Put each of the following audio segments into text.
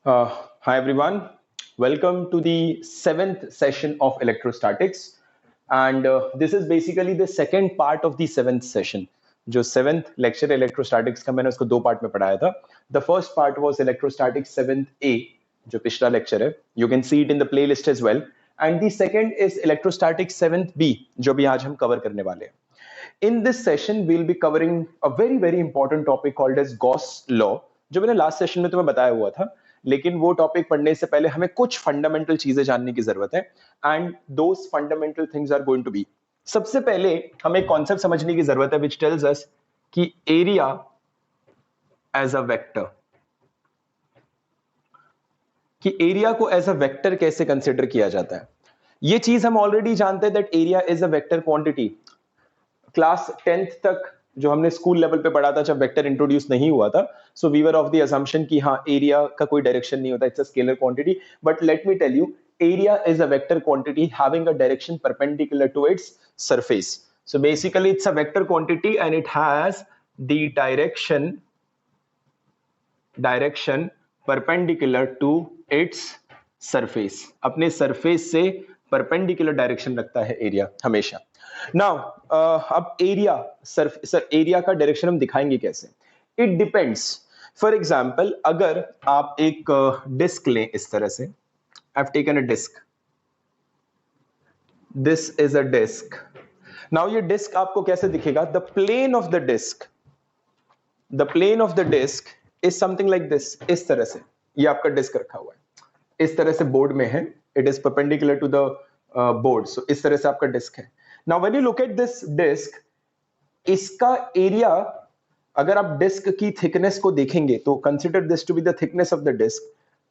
Hi everyone, welcome to the seventh session of electrostatics, and this is basically the second part of the seventh session. जो seventh lecture electrostatics का मैंने उसको दो part में पढ़ाया था. The first part was electrostatics 7A, जो पिछला lecture है. You can see it in the playlist as well. And the second is electrostatics 7B, जो भी आज हम cover करने वाले हैं. In this session, we'll be covering a very important topic called as Gauss law, जो मैंने लास्ट सेशन में तुम्हें बताया हुआ था. लेकिन वो टॉपिक पढ़ने से पहले हमें कुछ फंडामेंटल चीजें जानने की जरूरत है. And those fundamental things are going to be, सबसे पहले हमें कॉन्सेप्ट समझने की जरूरत है विच टेल्स अस कि एरिया एज अ वेक्टर, कि एरिया को एज अ वेक्टर कैसे कंसिडर किया जाता है. ये चीज हम ऑलरेडी जानते हैं that area is a vector quantity. Class 10th तक जो हमने स्कूल लेवल पे पढ़ा था जब वेक्टर इंट्रोड्यूस नहीं हुआ था, so we were of the assumption कि हाँ एरिया का कोई डायरेक्शन नहीं होता, it's a scalar quantity. But let me tell you, area is a vector quantity having a direction perpendicular to its surface. So basically it's a vector quantity and it has the direction perpendicular to its surface. अपने surface से perpendicular direction रखता है area हमेशा. Now अब area का direction हम दिखाएंगे कैसे. It depends. फॉर एग्जाम्पल, अगर आप एक डिस्क लें इस तरह से, I have taken a disc, this is a disc. Now ये डिस्क आपको कैसे दिखेगा? The plane of the disc is something like this. इस तरह से ये आपका डिस्क रखा हुआ है, इस तरह से बोर्ड में है, it is perpendicular to the board. So इस तरह से आपका डिस्क है. Now when you look at this disk, इसका एरिया, अगर आप डिस्क की थिकनेस को देखेंगे तो consider this to be the thickness of the disk.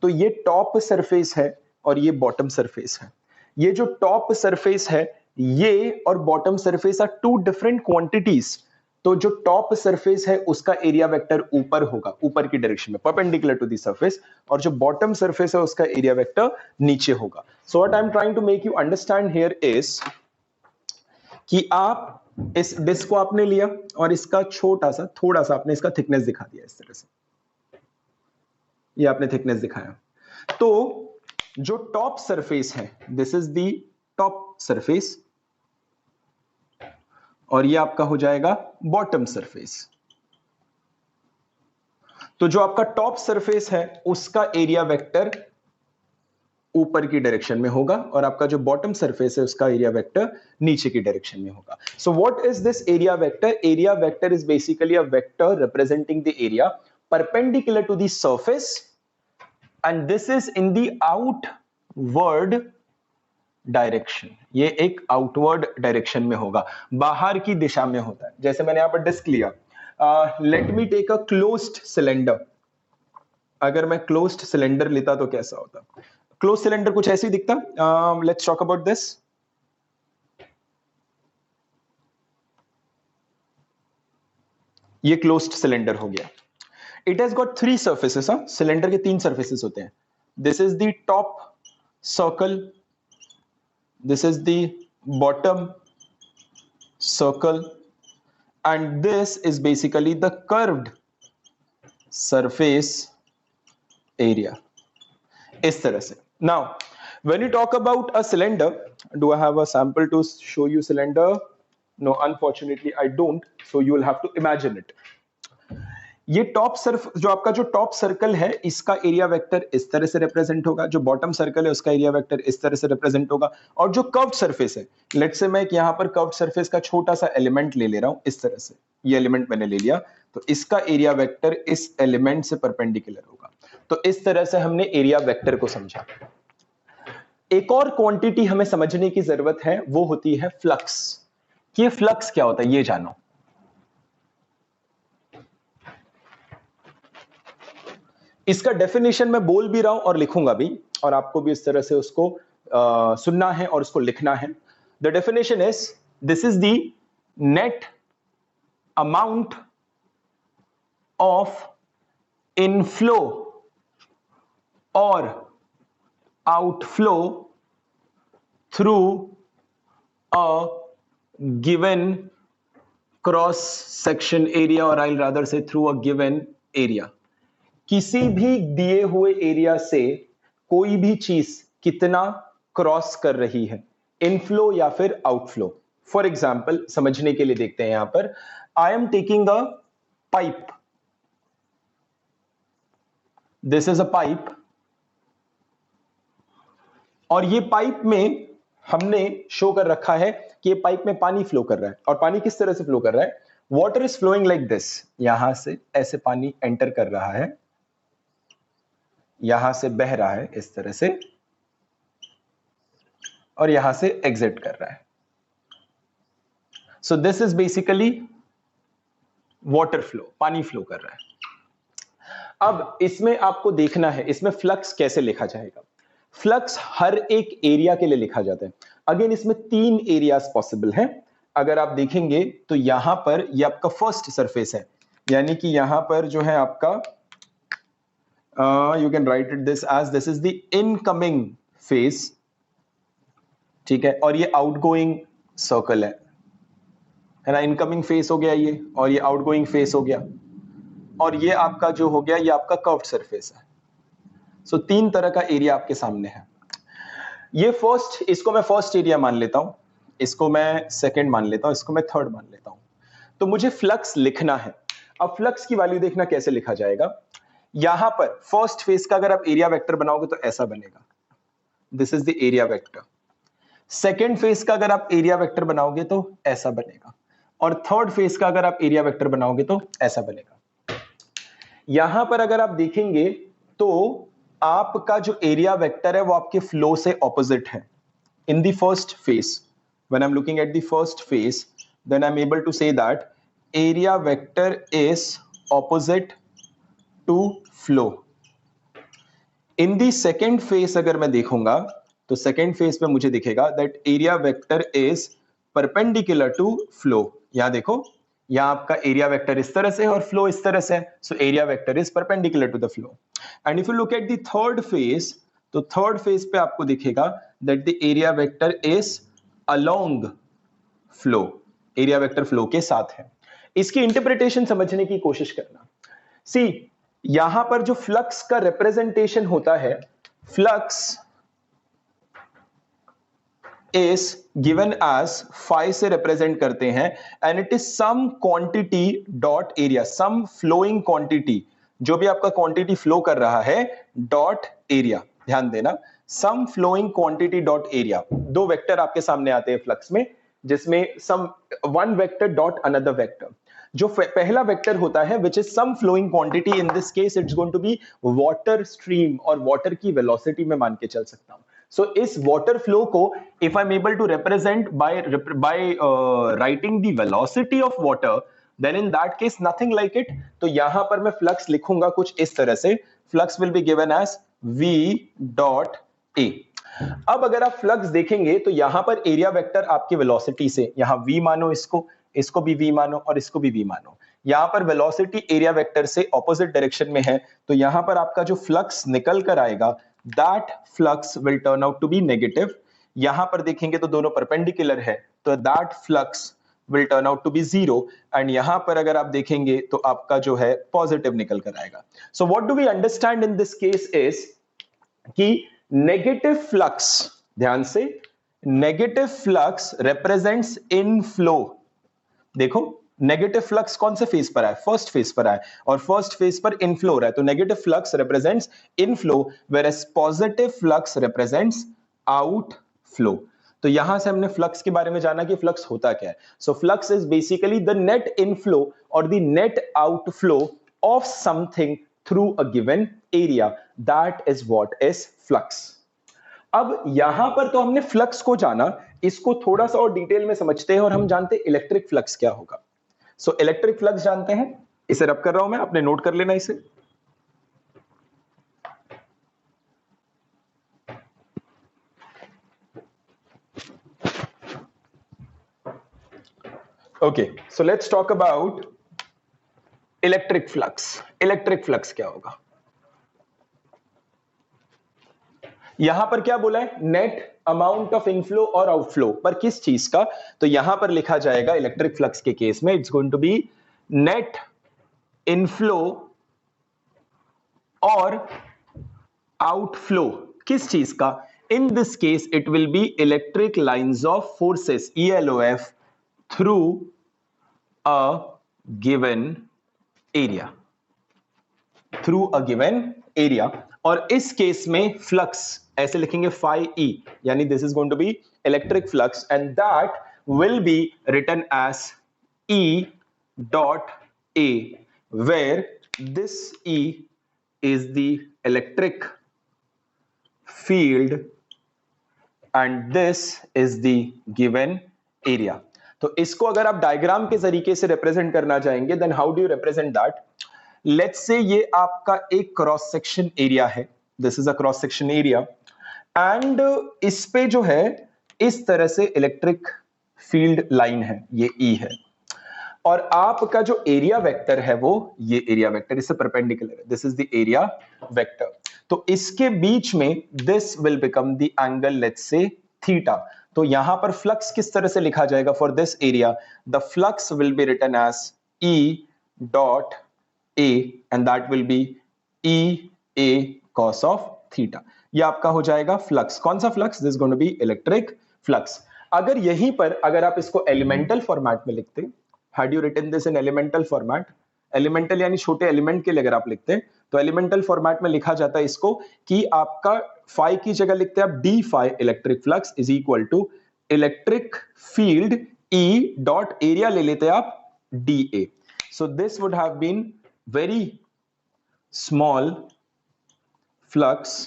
तो ये टॉप सरफेस है और ये बॉटम सरफेस है. ये जो टॉप सरफेस है, ये और bottom surface are two different quantities. तो जो टॉप सरफेस है उसका एरिया वेक्टर ऊपर होगा, ऊपर की डायरेक्शन में परपेंडिकुलर टू द सरफेस, और जो बॉटम सरफेस है उसका एरिया वेक्टर नीचे होगा. So what I am trying to make you understand here is कि आप इस डिस्क को आपने लिया और इसका थोड़ा सा आपने इसका थिकनेस दिखा दिया. इस तरह से ये आपने थिकनेस दिखाया. तो जो टॉप सरफेस है, this is the top surface, और ये आपका हो जाएगा बॉटम सरफेस. तो जो आपका टॉप सरफेस है उसका एरिया वेक्टर ऊपर की डायरेक्शन में होगा, और आपका जो बॉटम सरफेस है उसका एरिया वेक्टर नीचे की डायरेक्शन में होगा. So what is this area vector? Area vector is basically a vector representing the area perpendicular to the surface, and this is in the outward direction. ये एक outward direction में होगा, बाहर की दिशा में होता है. जैसे मैंने यहां पर डिस्क लिया, let me take a closed cylinder. अगर मैं क्लोज्ड सिलेंडर लेता तो कैसा होता? क्लोज सिलेंडर कुछ ऐसे ही दिखता. Let's talk about this. ये क्लोज्ड सिलेंडर हो गया. It has got three surfaces. Cylinder के तीन सर्फेसेस होते हैं. This is the top circle, this is the bottom circle, and this is basically the curved surface area. इस तरह से. Now when you talk about a cylinder, do I have a sample to show you cylinder? No, unfortunately I don't, so you will have to imagine it. ये जो आपका जो top circle है इसका area vector इस तरह से represent होगा, जो बॉटम सर्कल है उसका एरिया वेक्टर इस तरह से रिप्रेजेंट होगा, और जो कर्व्ड सरफेस है, लेट्स से मैं एक यहां पर कर्व्ड सरफेस का छोटा सा एलिमेंट ले रहा हूं इस तरह से, ये एलिमेंट मैंने ले लिया, तो इसका एरिया वेक्टर इस एलिमेंट से परपेंडिकुलर होगा. तो इस तरह से हमने एरिया वेक्टर को समझा. एक और क्वांटिटी हमें समझने की जरूरत है, वो होती है फ्लक्स. ये फ्लक्स क्या होता है ये जानो. इसका डेफिनेशन मैं बोल भी रहा हूं और लिखूंगा भी, और आपको भी इस तरह से उसको सुनना है और उसको लिखना है. The definition is, this is the net amount of inflow और outflow through a given cross section area, और I will rather say through a given area. किसी भी दिए हुए एरिया से कोई भी चीज कितना क्रॉस कर रही है, इनफ्लो या फिर आउटफ्लो। फॉर एग्जाम्पल समझने के लिए देखते हैं यहां पर, I am taking a pipe, this is a pipe, और ये पाइप में हमने शो कर रखा है कि ये पाइप में पानी फ्लो कर रहा है। और पानी किस तरह से फ्लो कर रहा है, water is flowing like this, यहां से ऐसे पानी एंटर कर रहा है, यहां से बह रहा है इस तरह से, और यहां से एग्जिट कर रहा है। So this is basically water flow, पानी फ्लो कर रहा है। अब इसमें आपको देखना है इसमें फ्लक्स कैसे लिखा जाएगा। फ्लक्स हर एक एरिया के लिए लिखा जाता है। अगेन इसमें 3 एरियाज पॉसिबल हैं। अगर आप देखेंगे तो यहां पर ये आपका फर्स्ट सरफेस है, यानी कि यहां पर जो है आपका you can write it this as this is the incoming phase, ठीक है, और ये आउटगोइंग सर्कल है ना, इनकमिंग फेस हो गया ये, और ये आउटगोइंग फेस हो गया, और ये आपका जो हो गया ये आपका कर्व्ड सरफेस है। सो 3 तरह का एरिया आपके सामने है। ये फर्स्ट, इसको मैं फर्स्ट एरिया मान लेता हूं, इसको मैं सेकंड मान लेता हूं, इसको मैं थर्ड मान लेता हूं। तो मुझे फ्लक्स लिखना है। अब फ्लक्स की वैल्यू देखना कैसे लिखा जाएगा। यहां पर फर्स्ट फेस का अगर आप एरिया वेक्टर बनाओगे तो ऐसा बनेगा, this is the area vector. Second face का अगर आप एरिया वेक्टर बनाओगे तो ऐसा बनेगा, और थर्ड फेस का अगर आप एरिया वेक्टर बनाओगे तो ऐसा बनेगा। यहां पर अगर आप देखेंगे तो आपका जो एरिया वेक्टर है वो आपके फ्लो से ऑपोजिट है। In the first face, when I am looking at the first face, then I am able to say that area vector is opposite to flow. In the second face अगर मैं देखूंगा तो second face में मुझे दिखेगा that area vector is perpendicular to flow. यहां देखो, यहां आपका एरिया वेक्टर इस तरह से है और फ्लो इस तरह से है, so area vector is perpendicular to the flow. And if you look at the third face, तो थर्ड फेस पे आपको दिखेगा that the area vector is along flow, area vector flow के साथ है। इसकी इंटरप्रिटेशन समझने की कोशिश करना। सी, यहां पर जो फ्लक्स का रिप्रेजेंटेशन होता है, flux is given as phi से रिप्रेजेंट करते हैं, and it is some quantity dot area, some flowing quantity, जो भी आपका क्वांटिटी फ्लो कर रहा है डॉट एरिया। ध्यान देना, some flowing quantity dot area. 2 vector आपके सामने आते हैं फ्लक्स में, जिसमें some one vector dot another vector. जो पहला वेक्टर होता है which is some flowing quantity, in this case it's going to be water stream, और वाटर की वेलोसिटी में मान के चल सकता हूं। सो इस वाटर फ्लो को if I am able to represent by writing the velocity of water, then in that case nothing like it. तो यहां पर मैं फ्लक्स लिखूंगा कुछ इस तरह से, flux will be given as v dot a। अब अगर आप फ्लक्स देखेंगे तो यहां पर एरिया वेक्टर आपकी वेलोसिटी से, यहां v मानो इसको, इसको भी v मानो और इसको भी v मानो, यहां पर वेलोसिटी एरिया वेक्टर से ऑपोजिट डायरेक्शन में है, तो यहां पर आपका जो फ्लक्स निकल कर आएगा that flux will turn out to be negative। यहां पर देखेंगे तो दोनों परपेंडिकुलर है, तो that flux will turn out to be 0, and यहां पर अगर आप देखेंगे तो आपका जो है पॉजिटिव निकल कर आएगा। So what do we understand in this case is कि नेगेटिव फ्लक्स, ध्यान से, नेगेटिव फ्लक्स रिप्रेजेंट्स इनफ्लो। देखो, नेगेटिव फ्लक्स कौन से फेज पर है, फर्स्ट फेज पर है, और फर्स्ट फेज पर इनफ्लो हो रहा है, तो negative flux represents inflow, whereas positive flux represents outflow. तो यहां से हमने फ्लक्स के बारे में जाना कि फ्लक्स होता क्या है। So flux is basically the net inflow और the net outflow of something through a given area, that is what is flux. अब यहां पर तो हमने फ्लक्स को जाना, इसको थोड़ा सा और डिटेल में समझते हैं और हम जानते हैं इलेक्ट्रिक फ्लक्स क्या होगा। सो इलेक्ट्रिक फ्लक्स जानते हैं, इसे रब कर रहा हूं मैं, आपने नोट कर लेना इसे। Okay, so let's talk about electric flux. Electric flux क्या होगा, यहां पर क्या बोला है, नेट अमाउंट ऑफ इनफ्लो और आउटफ्लो, पर किस चीज का, तो यहां पर लिखा जाएगा इलेक्ट्रिक फ्लक्स के केस में it's going to be net inflow और आउटफ्लो किस चीज का? In this case it will be electric lines of forces ELOF through a given area, through a given area. और इस केस में फ्लक्स ऐसे लिखेंगे phi E, यानी this is going to be electric flux and that will be written as E dot A, where this E is the electric field and this is the given area। तो इसको अगर आप diagram के तरीके से represent करना चाहेंगे, then how do you represent that? Let's say ये आपका एक क्रॉस सेक्शन एरिया है, this is a cross section area, and इस पे जो है इस तरह से इलेक्ट्रिक फील्ड लाइन है, ये E है, और आपका जो एरिया वेक्टर है वो ये एरिया वेक्टर इससे परपेंडिकुलर है, this is the area vector. तो इसके बीच में this will become the angle, let's say theta. तो यहां पर फ्लक्स किस तरह से लिखा जाएगा for this area? The flux will be written as E dot A and that will be EA cos of theta. ये आपका हो जाएगा फ्लक्स। कौन सा flux? This going to be electric flux. अगर यहीं पर अगर आप इसको एलिमेंटल फॉर्मेट में लिखते, had you written this in elemental format, elemental यानी छोटे एलिमेंट के लिए अगर आप लिखते हैं तो एलिमेंटल फॉर्मेट में लिखा जाता है इसको कि आपका फाई की जगह लिखते हैं आप d phi electric flux is equal to electric field E dot area ले लेते हैं आप d A. So this would have been very small flux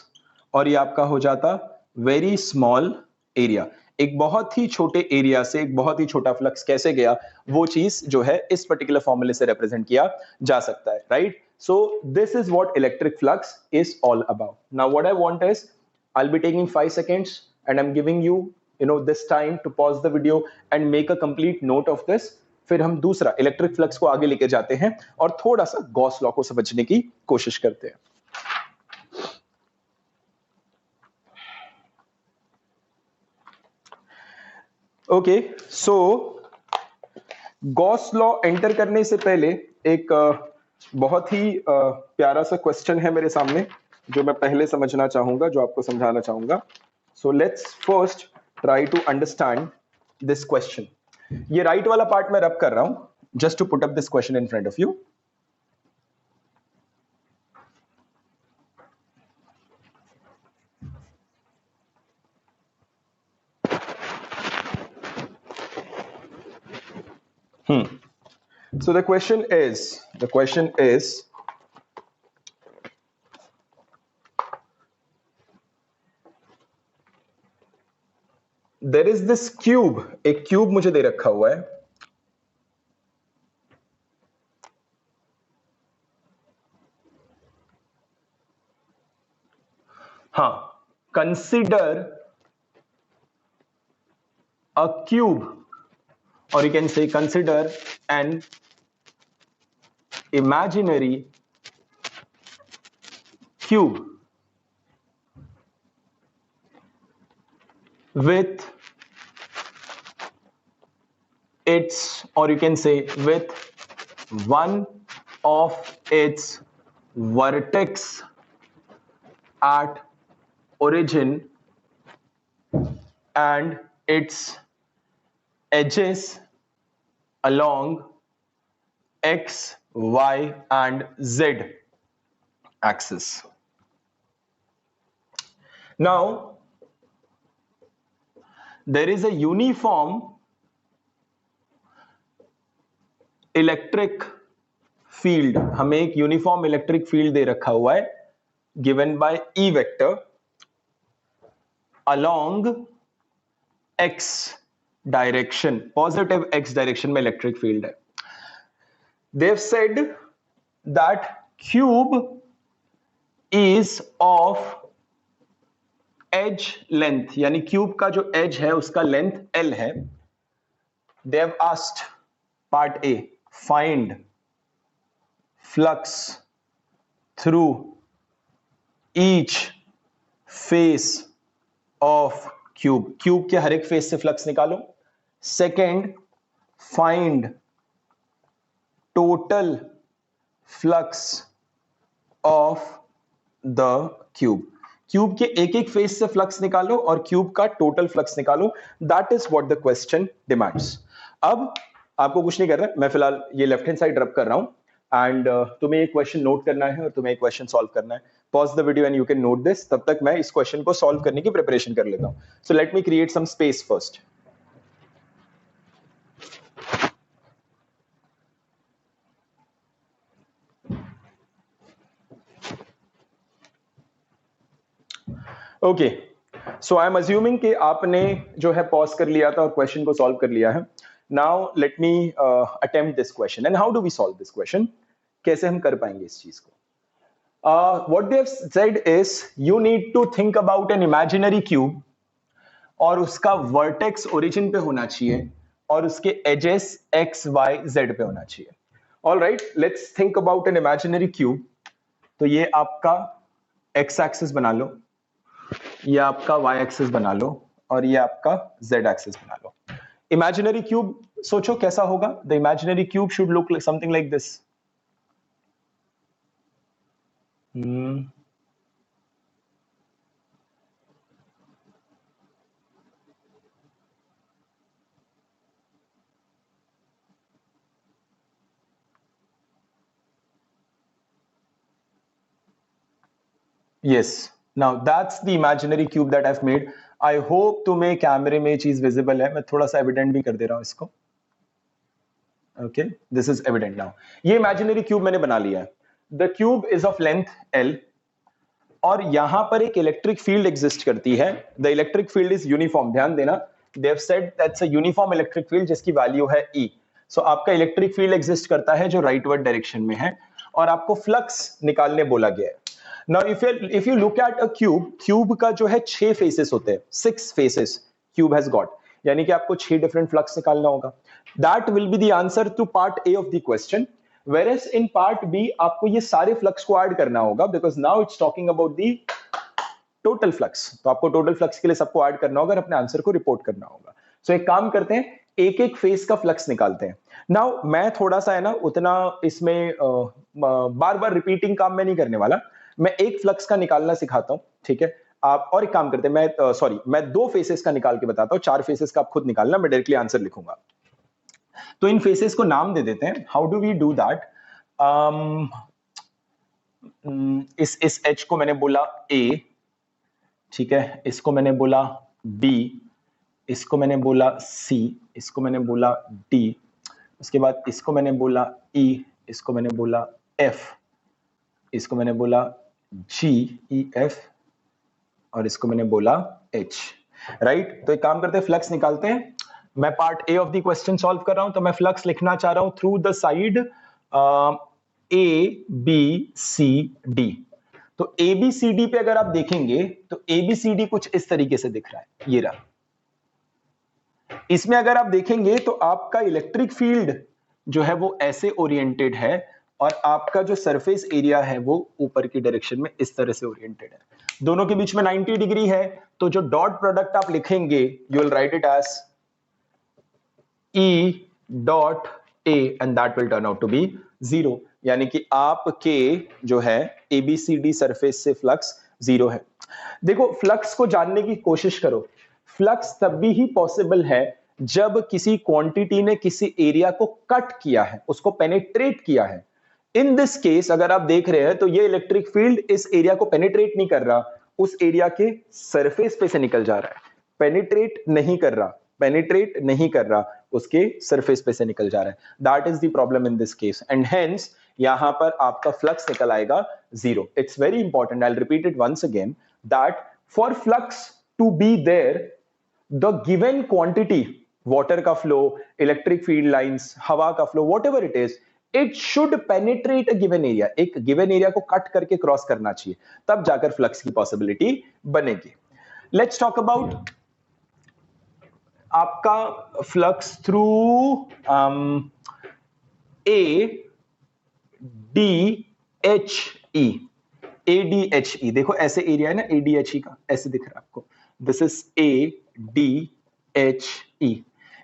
और ये आपका हो जाता वेरी स्मॉल एरिया। एक बहुत ही छोटे एरिया से एक बहुत ही छोटा फ्लक्स कैसे गया, वो चीज जो है इस पर्टिकुलर फॉर्मूले से रिप्रेजेंट किया जा सकता है, right? So this is what electric flux is all about. Now what I want is I will be taking 5 seconds and I'm giving you this time to pause the video and make a complete note of this। फिर हम दूसरा electric flux को आगे लेके जाते हैं और थोड़ा सा गॉस लॉ को समझने की कोशिश करते हैं। ओके, सो गॉस लॉ एंटर करने से पहले एक बहुत ही प्यारा सा क्वेश्चन है मेरे सामने जो मैं पहले समझना चाहूंगा, जो आपको समझाना चाहूंगा। So let's first try to understand this question. ये राइट वाला पार्ट मैं रब कर रहा हूं just to put up this question in front of you. So the question is there is this cube, एक क्यूब मुझे दे रखा हुआ है, हाँ, consider a cube or you can say consider an imaginary cube with its, or you can say with one of its vertex at origin and its edges along x, y and z axis. Now there is a uniform electric field, हमें एक uniform electric field दे रखा हुआ है given by E vector along X direction, positive X direction में electric field है। They said that cube is of edge length, यानी cube का जो एज है उसका लेंथ L है। They asked part A, find flux through each face of cube, cube के हर एक फेस से फ्लक्स निकालो। Second, find total flux of the cube. Cube के एक एक फेस से फ्लक्स निकालो और क्यूब का टोटल फ्लक्स निकालो, that is what the question demands. अब आपको कुछ नहीं करना, मैं फिलहाल ये लेफ्ट हैंड साइड रब कर रहा हूं एंड तुम्हें ये क्वेश्चन नोट करना है और तुम्हें एक क्वेश्चन सॉल्व करना है। Pause the video and you can note this, तब तक मैं इस क्वेश्चन को सॉल्व करने की प्रिपरेशन कर लेता हूं। So let me create some space first. Okay, so I am assuming कि आपने जो है पॉज कर लिया था और क्वेश्चन को सॉल्व कर लिया है। Now let me attempt this question and how do we solve this question, कैसे हम कर पाएंगे इस चीज को। what they have said is you need to think about an imaginary cube और उसका वर्टेक्स ओरिजिन पे होना चाहिए और उसके एजेस x y z पे होना चाहिए। All right, let's think about an imaginary cube. तो ये आपका x एक्सिस बना लो, ये आपका y एक्सिस बना लो और ये आपका z एक्सिस बना लो। इमेजिनरी क्यूब सोचो कैसा होगा। The imaginary cube should look something like this. Yes, now that's the imaginary cube that I've made. I hope तुम्हें कैमरे में चीज विजिबल है। मैं थोड़ा सा एविडेंट भी कर दे रहा हूं इसको। Okay, this is evident now. ये इमेजिनरी क्यूब मैंने बना लिया है। The cube is of length L और यहां पर एक इलेक्ट्रिक फील्ड एग्जिस्ट करती है। The electric field is uniform, ध्यान देना, they have said that's a uniform electric field जिसकी वैल्यू है E। सो आपका इलेक्ट्रिक फील्ड एग्जिस्ट करता है जो राइटवर्ड डायरेक्शन में है और आपको फ्लक्स निकालने बोला गया है। Now if you look at a cube का जो है 6 फेसेस होते हैं, 6 फेसेस क्यूब हैज गॉट, यानी कि आपको 6 डिफरेंट फ्लक्स निकालना होगा। That will be the answer to part A of the question, whereas in part B आपको ये सारे फ्लक्स को ऐड करना होगा because now it's talking about the total flux. तो आपको टोटल फ्लक्स के लिए सबको ऐड करना होगा और अपने आंसर को रिपोर्ट करना होगा। सो एक काम करते हैं, एक एक फेस का फ्लक्स निकालते हैं। नाउ मैं थोड़ा सा है ना उतना इसमें बार बार रिपीटिंग काम मैं नहीं करने वाला, मैं एक फ्लक्स का निकालना सिखाता हूं, ठीक है। आप और एक काम करते हैं, मैं 2 फेसेस का निकाल के बताता हूं, 4 फेसेस का आप खुद निकालना, मैं डायरेक्टली आंसर लिखूंगा। तो इन फेसेस को नाम दे देते हैं। How do we do that? इस एच को मैंने बोला A, ठीक है, इसको मैंने बोला B, इसको मैंने बोला C, इसको मैंने बोला D, उसके बाद इसको मैंने बोला E, इसको मैंने बोला F, इसको मैंने बोला G E F और इसको मैंने बोला H, राइट। तो एक काम करते हैं, फ्लक्स निकालते हैं। मैं part A of the question solve कर रहा हूं, तो मैं फ्लक्स लिखना चाह रहा हूं through the side A B C D. तो ए बी सी डी पे अगर आप देखेंगे तो ए बी सी डी कुछ इस तरीके से दिख रहा है, ये रहा। इसमें अगर आप देखेंगे तो आपका इलेक्ट्रिक फील्ड जो है वो ऐसे ओरिएंटेड है और आपका जो सरफेस एरिया है वो ऊपर की डायरेक्शन में इस तरह से ओरिएंटेड है। दोनों के बीच में 90 डिग्री है, तो जो डॉट प्रोडक्ट आप लिखेंगे you will write it as E dot A and that will turn out to be 0, यानी कि आपके जो है ABCD सरफेस से फ्लक्स 0 है। देखो, फ्लक्स को जानने की कोशिश करो। फ्लक्स तब भी ही पॉसिबल है जब किसी क्वांटिटी ने किसी एरिया को कट किया है, उसको पेनिट्रेट किया है। इन दिस केस अगर आप देख रहे हैं तो ये इलेक्ट्रिक फील्ड इस एरिया को पेनिट्रेट नहीं कर रहा, उस एरिया के सरफेस पे से निकल जा रहा है। पेनिट्रेट नहीं कर रहा, पेनिट्रेट नहीं कर रहा, उसके सरफेस पे से निकल जा रहा है। That is the problem in this case and hence यहां पर आपका फ्लक्स निकल आएगा 0। It's very important, I will repeat it once again, that for flux to be there the given quantity, water का फ्लो, इलेक्ट्रिक फील्ड लाइंस, हवा का flow, whatever it is, it should penetrate a given area. एक given area को cut करके cross करना चाहिए, तब जाकर फ्लक्स की पॉसिबिलिटी बनेगी। लेट्स टॉक अबाउट आपका flux through A D H E. A D H E देखो, ऐसे एरिया है ना ए डी एच ई का, ऐसे दिख रहा है आपको। This is A D H E.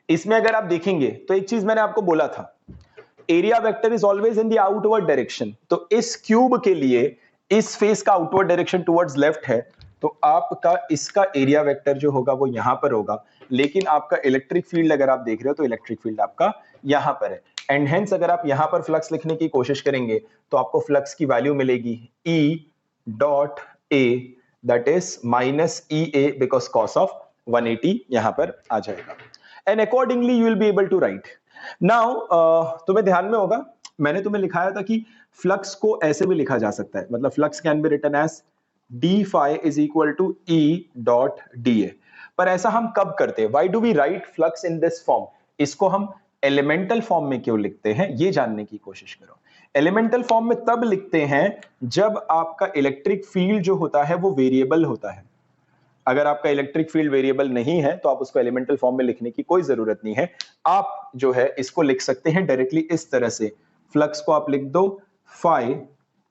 इसमें अगर आप देखेंगे तो एक चीज मैंने आपको बोला था, area vector is always in the outward direction. तो इस क्यूब के लिए इस फेस का आउटवर्ड डायरेक्शन टुवर्ड्स लेफ्ट है, तो आपका इसका एरिया वेक्टर जो होगा वो यहां पर होगा, लेकिन आपका इलेक्ट्रिक फील्ड अगर आप देख रहे हो तो इलेक्ट्रिक फील्ड आपका यहां पर है। एंड हेंस अगर आप यहां पर फ्लक्स लिखने की कोशिश करेंगे तो आपको फ्लक्स की वैल्यू मिलेगी E dot A, that is minus EA because cos of 180 यहां पर आ जाएगा। And accordingly you will be able to write. Now तुम्हें ध्यान में होगा मैंने तुम्हें लिखाया था कि फ्लक्स को ऐसे भी लिखा जा सकता है, मतलब flux can be written as d phi is equal to E dot dA। पर ऐसा हम कब करते हैं? Why do we write flux in this form? इसको हम एलिमेंटल फॉर्म में क्यों लिखते हैं, ये जानने की कोशिश करो। एलिमेंटल फॉर्म में तब लिखते हैं जब आपका इलेक्ट्रिक फील्ड जो होता है वो वेरिएबल होता है। अगर आपका इलेक्ट्रिक फील्ड वेरिएबल नहीं है तो आप उसको एलिमेंटल फॉर्म में लिखने की कोई जरूरत नहीं है। आप जो है इसको लिख सकते हैं डायरेक्टली इस तरह से, फ्लक्स को आप लिख दो phi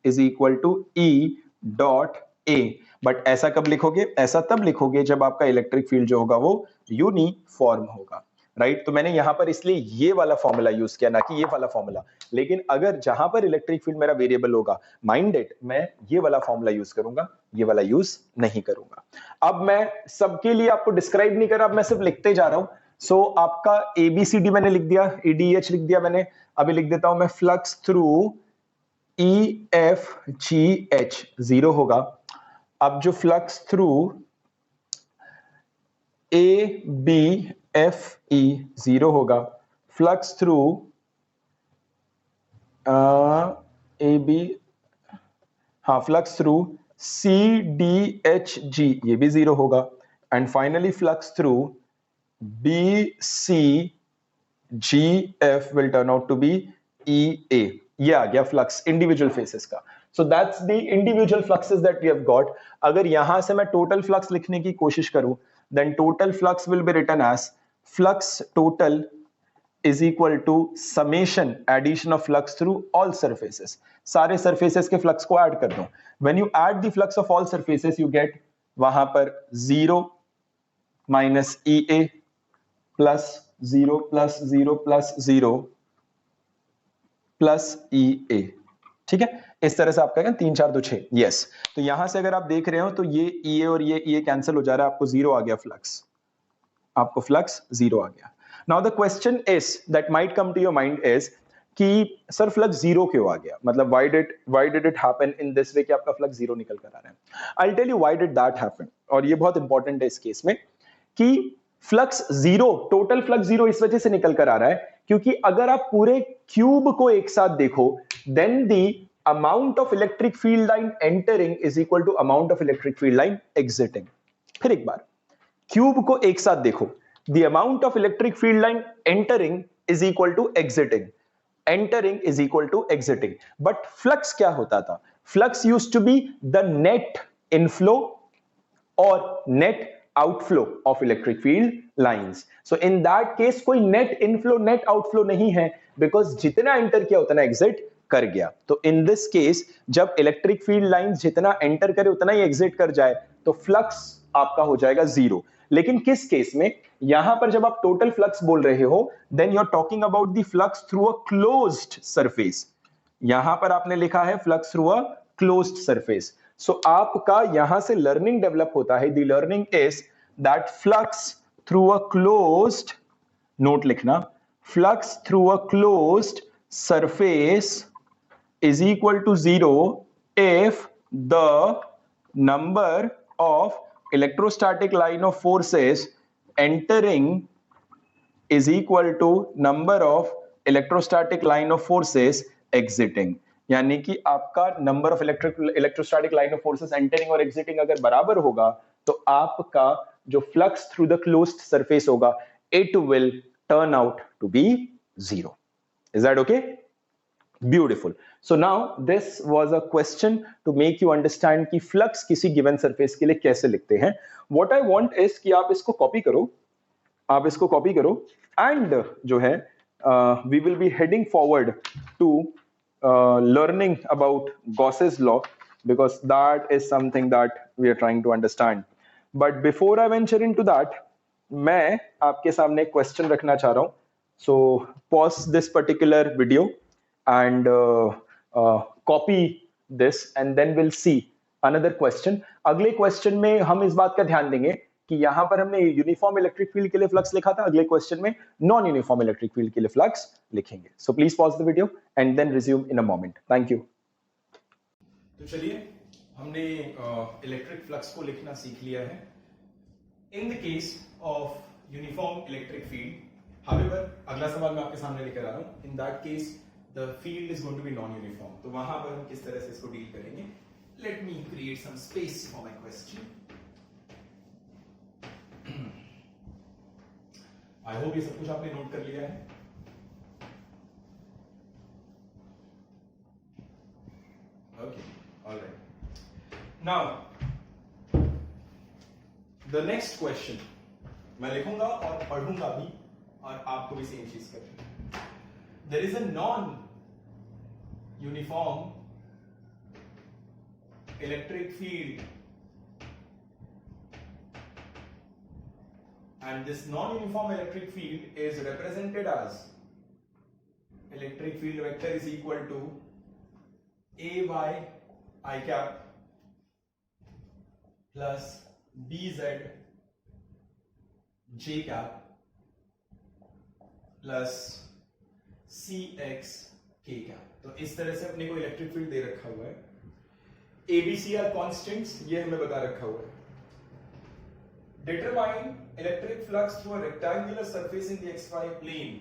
is equal to E dot A। But ऐसा कब लिखोगे? ऐसा तब लिखोगे जब आपका इलेक्ट्रिक फील्ड जो होगा वो यूनिफॉर्म होगा, राइट। तो मैंने यहां पर इसलिए ये वाला फॉर्मूला यूज किया, ना कि ये वाला फॉर्मूला। लेकिन अगर जहां पर इलेक्ट्रिक फील्ड मेरा वेरिएबल होगा, माइंड इट, मैं ये वाला फॉर्मूला यूज करूंगा, ये वाला यूज नहीं करूंगा। अब मैं सबके लिए आपको डिस्क्राइब नहीं कर रहा, अब मैं सिर्फ लिखते जा रहा हूं। सो आपका ABCD मैंने लिख दिया, EDH लिख दिया मैंने। अभी लिख देता हूं मैं फ्लक्स थ्रू EFGH 0 होगा। अब जो फ्लक्स थ्रू ABFE 0 होगा, flux through flux through CDHG ये भी 0 होगा। And finally flux through BCGF will turn out to be EA। ये आ गया फ्लक्स इंडिविजुअल फेसेस का। So that's the individual fluxes that we have got. अगर यहां से मैं टोटल फ्लक्स लिखने की कोशिश करूं, then total flux will be written as flux total is equal to summation addition of flux through all surfaces। सारे surfaces के flux को add कर दो। when you add the flux of all surfaces you get वहां पर 0 minus EA plus 0 plus 0 plus 0 plus EA। ठीक है, इस तरह से आपका 3 4 2 6। यस, तो यहां से अगर आप देख रहे हो तो ये EA और ये EA कैंसिल हो जा रहा है, आपको 0 आ गया फ्लक्स, आपको फ्लक्स 0 आ गया। Now the question is that might come to your mind is कि सर फ्लक्स 0 क्यों आ गया? मतलब why did it happen in this way कि आपका फ्लक्स 0 निकल कर आ रहा है? I'll tell you why did that happen। और ये बहुत इंपॉर्टेंट है इस केस में कि फ्लक्स 0, टोटल फ्लक्स 0 इस वजह से निकल कर आ रहा है क्योंकि अगर आप पूरे क्यूब को एक साथ देखो, then the amount of electric field line entering is equal to amount of electric field line exiting। फिर एक बार क्यूब को एक साथ देखो, the amount of electric field line entering is equal to exiting, entering is equal to exiting। but flux क्या होता था? flux used to be the net inflow or net outflow of electric field lines। so in that case कोई net inflow net outflow नहीं है, because जितना enter किया उतना exit कर गया। तो in this case जब electric field lines जितना enter करे उतना ही exit कर जाए तो flux आपका हो जाएगा 0। लेकिन किस केस में? यहां पर जब आप टोटल फ्लक्स बोल रहे हो, then you are talking about the flux through a closed surface. यहां पर आपने लिखा है flux through a closed surface. So आपका यहां से लर्निंग डेवलप होता है। The learning is that flux through a closed, note लिखना, flux through a closed surface is equal to 0 if the number of electrostatic line of forces entering is equal to number of electrostatic line of forces exiting। यानी कि आपका number of electrostatic line of forces entering और exiting अगर बराबर होगा तो आपका जो flux through the closed surface होगा, it will turn out to be 0। Is that okay? Beautiful। So now this was a question to make you understand कि flux किसी given surface के लिए कैसे लिखते हैं। What I want is कि आप इसको copy करो, आप इसको copy करो and जो है we will be heading forward to learning about Gauss's law because that is something that we are trying to understand। But before I venture into that, मैं आपके सामने एक question रखना चाह रहा हूँ। So pause this particular video and copy this and then we'll see another question. अगले question में हम इस बात का ध्यान देंगे कि यहां पर हमने यूनिफॉर्म इलेक्ट्रिक फील्ड के लिए फ्लक्स लिखा था, अगले क्वेश्चन में नॉन यूनिफॉर्म इलेक्ट्रिक फील्ड के लिए फ्लक्स लिखेंगे. So please pause the video and then resume in a moment. Thank you. तो चलिए हमने इलेक्ट्रिक फ्लक्स को लिखना सीख लिया है. In the case of uniform electric field, however अगला सवाल मैं आपके सामने लेकर आ रहा हूं. In that case the field is going to be non uniform. तो वहां पर हम किस तरह से इसको डील करेंगे. Let me create some space for my question. I hope ये सब कुछ आपने नोट कर लिया है. Okay, alright. Now the next question मैं लिखूंगा और पढ़ूंगा भी और आपको भी सेम चीज करनी है. There is a non uniform electric field and this non-uniform electric field is represented as electric field vector is equal to ay I cap plus bz j cap plus cx k cap. तो इस तरह से अपने को electric field दे रखा हुआ है. ABC आर कॉन्स्टेंट्स, ये हमें बता रखा हुआ है. Determine electric flux through a rectangular surface in the xy plane.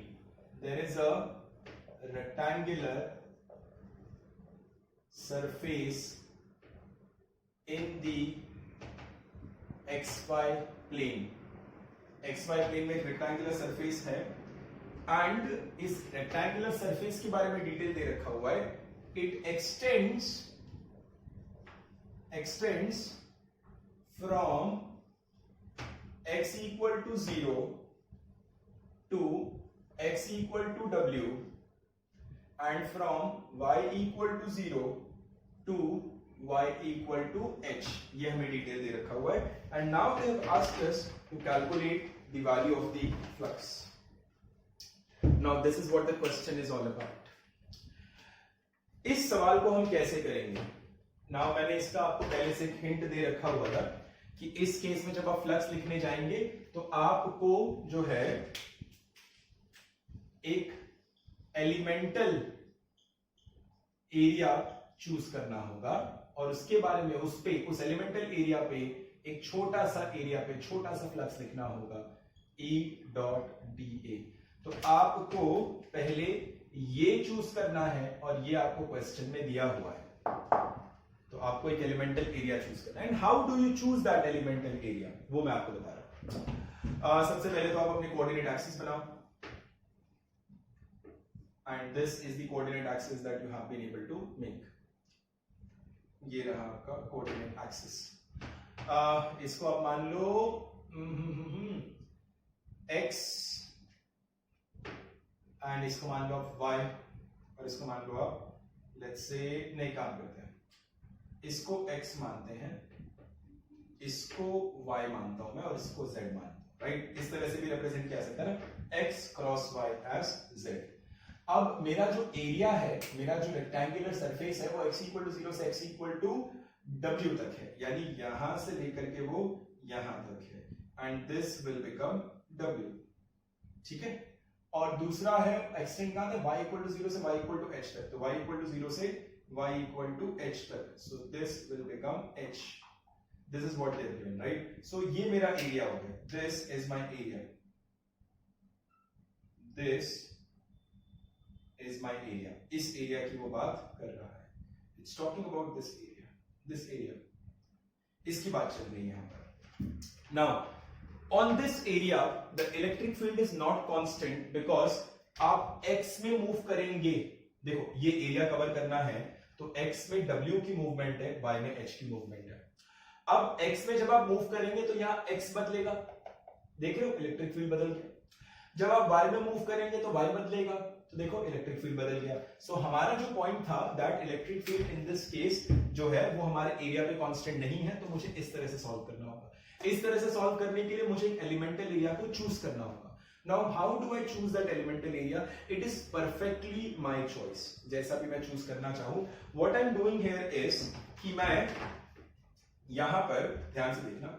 There is a rectangular surface in the xy plane. xy plane में एक rectangular surface है and इस rectangular surface के बारे में डिटेल दे रखा हुआ है. It extends from x equal to 0 to x equal to w and from y equal to 0 to y equal to h. ये हमें डिटेल दे रखा हुआ है. And now they have asked us to calculate the value of the flux. Now this is what the question is all about. इस सवाल को हम कैसे करेंगे. Now मैंने इसका आपको पहले से हिंट दे रखा हुआ था कि इस केस में जब आप फ्लक्स लिखने जाएंगे तो आपको जो है एक एलिमेंटल एरिया चूज करना होगा और उसके बारे में उस एलिमेंटल एरिया पे एक छोटा सा एरिया पे छोटा सा फ्लक्स लिखना होगा E डॉट da. तो आपको पहले ये चूज करना है और ये आपको क्वेश्चन में दिया हुआ है. तो आपको एक एलिमेंटल एरिया चूज करना है. And how do you choose that elemental area, वो मैं आपको बता रहा हूं. सबसे पहले तो आप अपनी कोऑर्डिनेट एक्सिस बनाओ and this is the coordinate axis that you have been able to make. ये रहा आपका कोऑर्डिनेट एक्सिस. इसको आप मान लो x एंड इसको मान लो आप y और इसको मान लो आप लेट्स से नए काम करते हैं. इसको x मानते हैं, इसको y मानता हूं मैं और इसको z मानता हूं. राइट, इस तरह से भी रिप्रेजेंट किया सकता है ना, x cross y as z. अब मेरा जो एरिया है, मेरा जो रेक्टेंगुलर सरफेस है वो x इक्वल टू 0 से x इक्वल टू w तक है, यानी यहां से लेकर के वो यहां तक है. And this will become w. ठीक है. और दूसरा है एक्सटेंड कहां है, y इक्वल टू 0 से y इक्वल टू h तक. तो y इक्वल टू 0 से y equal to h तक. So this will become h. This is what they have given, right? So ये मेरा एरिया हो गया. This is my area. This is my area. इस area की वो बात कर रहा है. It's talking about this area. This area. इसकी बात चल रही है यहाँ पर. Now, on this area, the electric field is not constant because आप x में मूव करेंगे. देखो ये एरिया कवर करना है तो x में w की मूवमेंट है, y में h की मूवमेंट है. अब x में जब आप मूव करेंगे तो यहाँ x बदलेगा. देख रहे हो इलेक्ट्रिक फील्ड बदल गया. जब आप y में मूव करेंगे तो y बदलेगा. तो देखो इलेक्ट्रिक फील्ड बदल गया. सो हमारा जो पॉइंट था that electric field in this case जो है वो हमारे एरिया पे कांस्टेंट नहीं है. तो मुझे इस तरह से सॉल्व करना होगा. इस तरह से सॉल्व करने के लिए मुझे एक एलिमेंटल एरिया को चूज करना होगा. Now how do I choose that elemental area? It is perfectly my choice, जैसा भी मैं चूज करना चाहूं. What I'm doing here is कि मैं यहां पर ध्यान से देखना,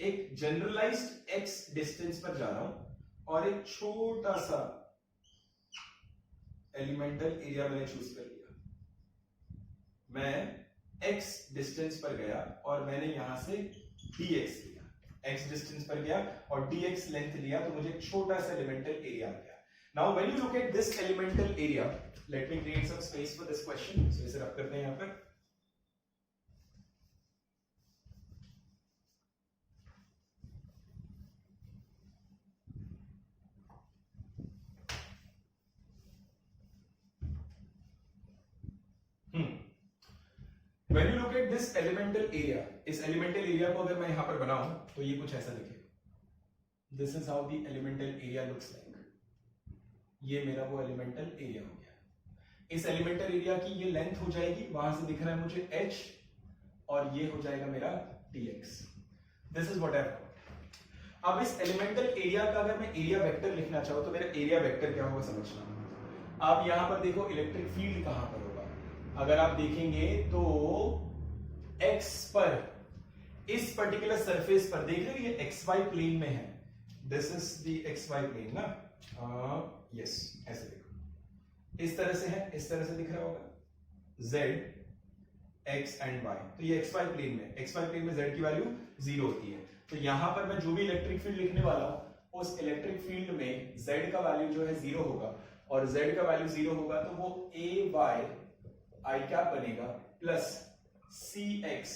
एक जनरलाइज्ड x डिस्टेंस पर जा रहा हूं और एक छोटा सा एलिमेंटल एरिया मैंने चूज कर लिया. मैं x डिस्टेंस पर गया और मैंने यहां से dx लिया, x डिस्टेंस पर गया और dx लेंथ लिया, तो मुझे एक छोटा सा एलिमेंटल एरिया आ गया. Now when you look at this elemental area, let me create some space for this question. So इसे रख करते हैं यहां पर. When you look at this elemental area, इस elemental area को अगर मैं यहां पर बनाऊं तो ये कुछ ऐसा दिखेगा. This is how the elemental area looks like. ये मेरा वो elemental area हो गया. इस elemental area की ये length हो जाएगी, वहां से दिख रहा है मुझे h, और ये हो जाएगा मेरा dx. This is what I've got. अब इस elemental area का अगर मैं area vector लिखना चाहूं तो मेरा area vector क्या होगा समझना. आप यहां पर देखो इलेक्ट्रिक फील्ड कहां पर होगा. अगर आप देखेंगे तो x पर, इस पर्टिकुलर सरफेस पर देख रहे हो ये xy प्लेन में है. This is the xy plane ना. यस, ऐसे देखो, इस तरह से है, इस तरह से दिख रहा होगा z, x एंड y. तो ये xy प्लेन में, xy प्लेन में z की वैल्यू 0 होती है. तो यहां पर मैं जो भी इलेक्ट्रिक फील्ड लिखने वाला हूं, उस इलेक्ट्रिक फील्ड में z का वैल्यू जो है 0 होगा, और z का वैल्यू 0 होगा तो वो ay आई कैप बनेगा प्लस सी एक्स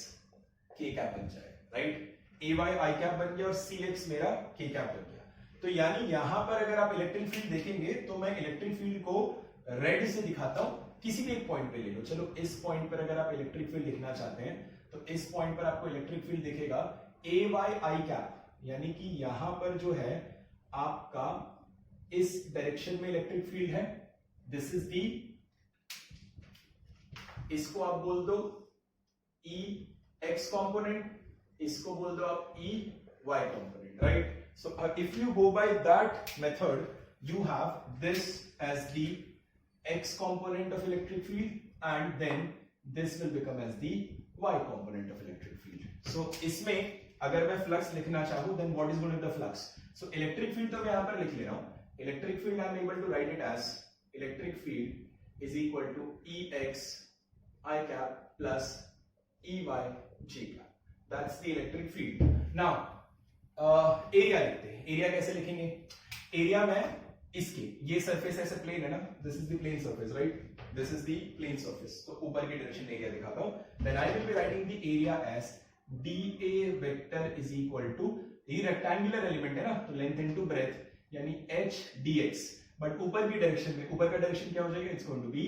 के कैप बन जाएगा. राइट, ए वाई आई कैप बन गया और सी एक्स मेरा के कैप बन गया. तो यानी यहां पर अगर आप इलेक्ट्रिक फील्ड देखेंगे तो मैं इलेक्ट्रिक फील्ड को रेड से दिखाता हूं. किसी भी एक पॉइंट पे ले लो, चलो इस पॉइंट पर अगर आप इलेक्ट्रिक फील्ड लिखना चाहते हैं तो इस पॉइंट पर आपको इलेक्ट्रिक फील्ड दिखेगा ए वाई आई कैप, यानी कि यहां पर जो है आपका इस डायरेक्शन में इलेक्ट्रिक फील्ड है. दिस इज दी, इसको आप बोल दो ई एक्स कॉम्पोनेंट, इसको बोल दो आप E Y component. Right, so if you go by that method, you have this as the x component of electric field and then this will become as the y component of electric field. So इसमें अगर मैं flux लिखना चाहूं then what is going to be the flux? So electric field तो मैं यहां पर लिख ले रहा हूं. Electric field I am able to write it as electric field is equal to Ex I cap plus Ey J cap. That's the electric field. Now area लिखते हैं. एरिया कैसे लिखेंगे? एरिया में इसके, ये सरफेस ऐसे प्लेन है ना, this is the plane surface. Right, this is the plane surface. तो ऊपर की डायरेक्शन एरिया दिखाता हूं. Then I will be writing the area as dA vector is equal to, ये रेक्टेंगुलर एलिमेंट है ना, तो लेंथ इनटू ब्रेथ, यानी h dx. बट ऊपर की डायरेक्शन में, ऊपर का डायरेक्शन क्या हो जाएगा? It's going to be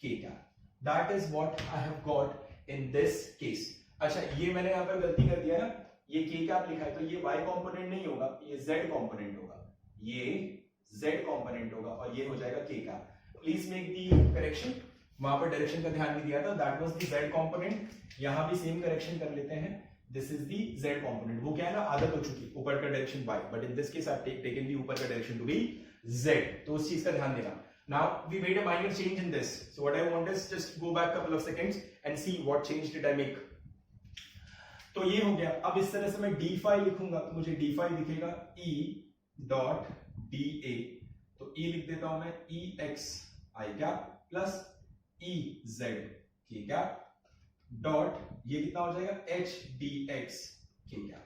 k cap. That is what I have got in this case. अच्छा, ये मैंने यहां पर गलती कर दिया ना, ये k कैप लिखा है तो ये y कंपोनेंट नहीं होगा, ये z कंपोनेंट होगा. ये z कंपोनेंट होगा और ये हो जाएगा k cap. Please make the correction. वहां पर डायरेक्शन का ध्यान नहीं दिया था, that was the z component. यहां भी सेम करेक्शन कर लेते हैं. This is the z component. वो क्या है ना, आदत हो चुकी, ऊपर का direction y, but in this case I have taken the ऊपर का डायरेक्शन टू बी z. तो उस चीज का ध्यान देना. Now we made a minor change in this. So what I want is just go back couple of seconds and see what change did I make. तो ये हो गया. अब इस तरह से मैं d phi लिखूंगा तो मुझे d phi दिखेगा E डॉट dA. तो E लिख देता हूं मैं E x I cap plus E z k cap dot, ये कितना हो जाएगा? H dx k cap.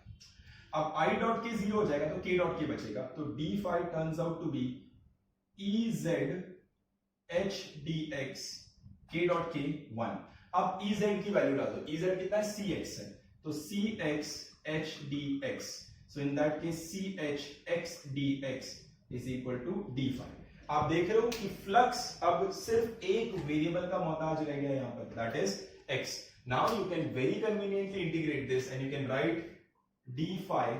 अब I डॉट k 0 हो जाएगा तो k डॉट k बचेगा. तो d phi turns out to be Ez h dx k dot k 1. अब Ez की वैल्यू डाल दो. Ez कितना है? Cx है, तो Cx h dx. So in that case Ch x dx is equal to d phi. आप देख रहे हो कि फ्लक्स अब सिर्फ एक वेरिएबल का मोहताज रह गया यहां पर, that is x. Now you can very conveniently integrate this and you can write d phi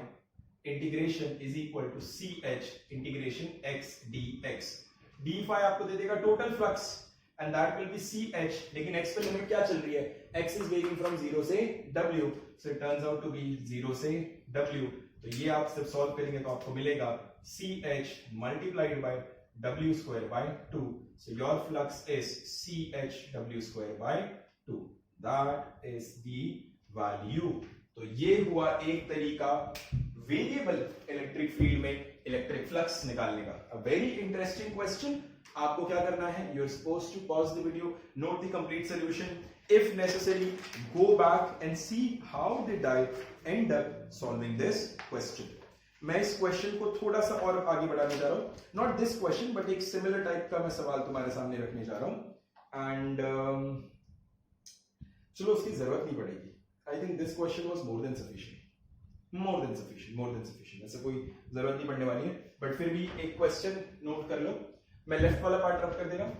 integration is equal to ch integration x dx. d phi आपको दे देगा total flux and that will be ch. लेकिन x पे limit क्या चल रही है? x is varying from 0 से w, so it turns out to be 0 से w. तो ये आप सिर्फ सॉल्व करेंगे तो आपको मिलेगा CH multiplied by W square by 2. So your flux is CH W square by 2. That is the value. तो ये हुआ एक तरीका वेरिएबल इलेक्ट्रिक फील्ड में इलेक्ट्रिक फ्लक्स निकालने का. A very interesting question. आपको क्या करना है? You're supposed to pause the video, note the complete solution. If necessary, go back and see how did I end up solving this question. मैं इस question को थोड़ा सा और आगे बढ़ाने जा रहा हूं. नॉट दिस क्वेश्चन बट एक सिमिलर टाइप का मैं सवाल तुम्हारे सामने रखने जा रहा हूं. एंड चलो उसकी जरूरत नहीं पड़ेगी. I think this question was more than sufficient. ऐसा कोई जरूरत नहीं पड़ने वाली है, बट फिर भी एक क्वेश्चन नोट कर लो. मैं लेफ्ट वाला पार्ट रब कर दे रहा हूं.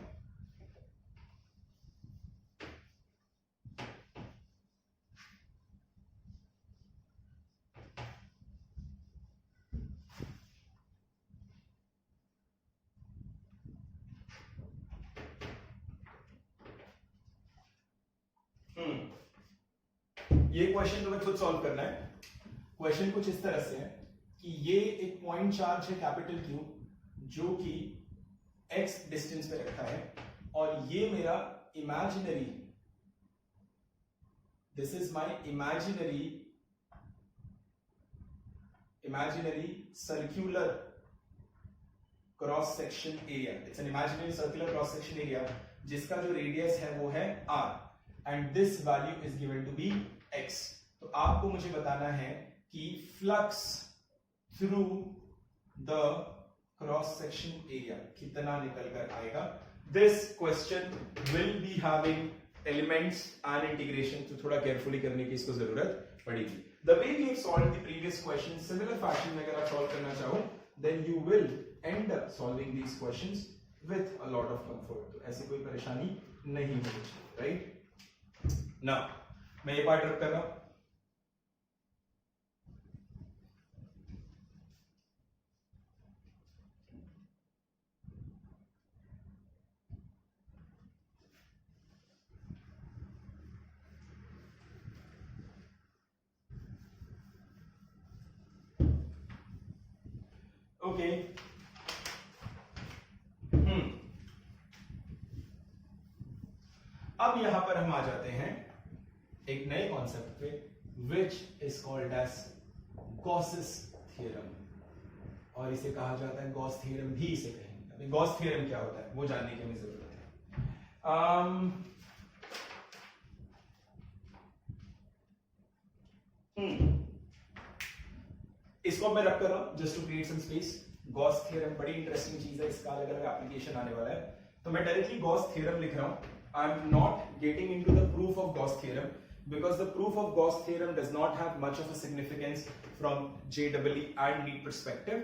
ये क्वेश्चन तुम्हें खुद सॉल्व करना है. क्वेश्चन कुछ इस तरह से है कि ये एक पॉइंट चार्ज है कैपिटल Q जो कि x डिस्टेंस पे रखा है, और ये मेरा imaginary, this is my imaginary circular cross section area. It's an imaginary circular cross section area जिसका जो रेडियस है वो है r, and this value is given to be x. तो आपको मुझे बताना है कि flux through the cross section area कितना निकल कर आएगा. This question will be having elements and integration, तो थोड़ा केयरफुली करने की इसको जरूरत पड़ेगी. The way we have solved the previous question, similar fashion में अगर आप सॉल्व करना चाहो then you will end up solving these questions with a lot of comfort. तो ऐसी कोई परेशानी नहीं होनी चाहिए. राइट नाउ मैं ये पार्ट रख कर रहा हूं. ओके. अब यहां पर हम आ जाते हैं एक नए कॉन्सेप्ट पे, which is called as Gauss's theorem, और इसे कहा जाता है गॉस थ्योरम भी इसे कहेंगे. अभी गॉस थ्योरम क्या होता है वो जानने की हमें जरूरत है. इसको मैं रख कर रहा हूं just to create some space. Gauss theorem बड़ी इंटरेस्टिंग चीज है, इसका अलग अलग एप्लीकेशन आने वाला है. तो मैं डायरेक्टली गॉस थ्योरम लिख रहा हूं. I am not getting into the proof of Gauss theorem because the proof of Gauss theorem does not have much of a significance from JEE and NEET perspective.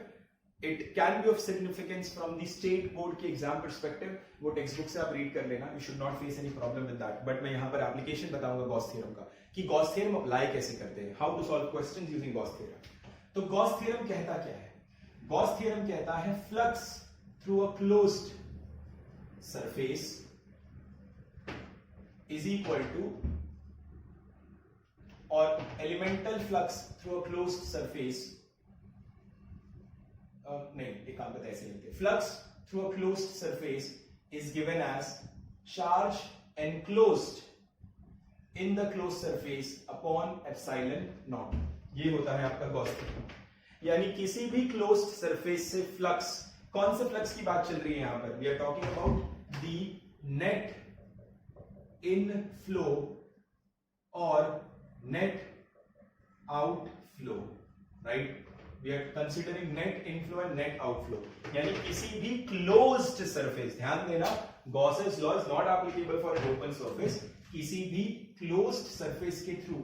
It can be of significance from the state board के exam perspective. वो text book से आप read कर लेना. You should not face any problem with that. But मैं यहाँ पर application बताऊंगा Gauss theorem का कि Gauss theorem अप्लाई कैसे करते हैं, how to solve questions using Gauss theorem. तो Gauss theorem कहता क्या है? Gauss theorem कहता है flux through a closed surface is equal to, or elemental flux through a closed surface, नहीं एक काम करते ऐसे लिखते हैं. Flux through a closed surface is given as charge enclosed in the closed surface upon epsilon naught. ये होता है आपका Gauss theorem. यानी किसी भी closed surface से flux, कौन से flux की बात चल रही है यहां पर? We are talking about the net inflow or net outflow, right? We are considering net inflow and net outflow. यानी किसी भी closed surface, ध्यान देना, Gauss's law is not applicable for an open surface. किसी भी closed surface के through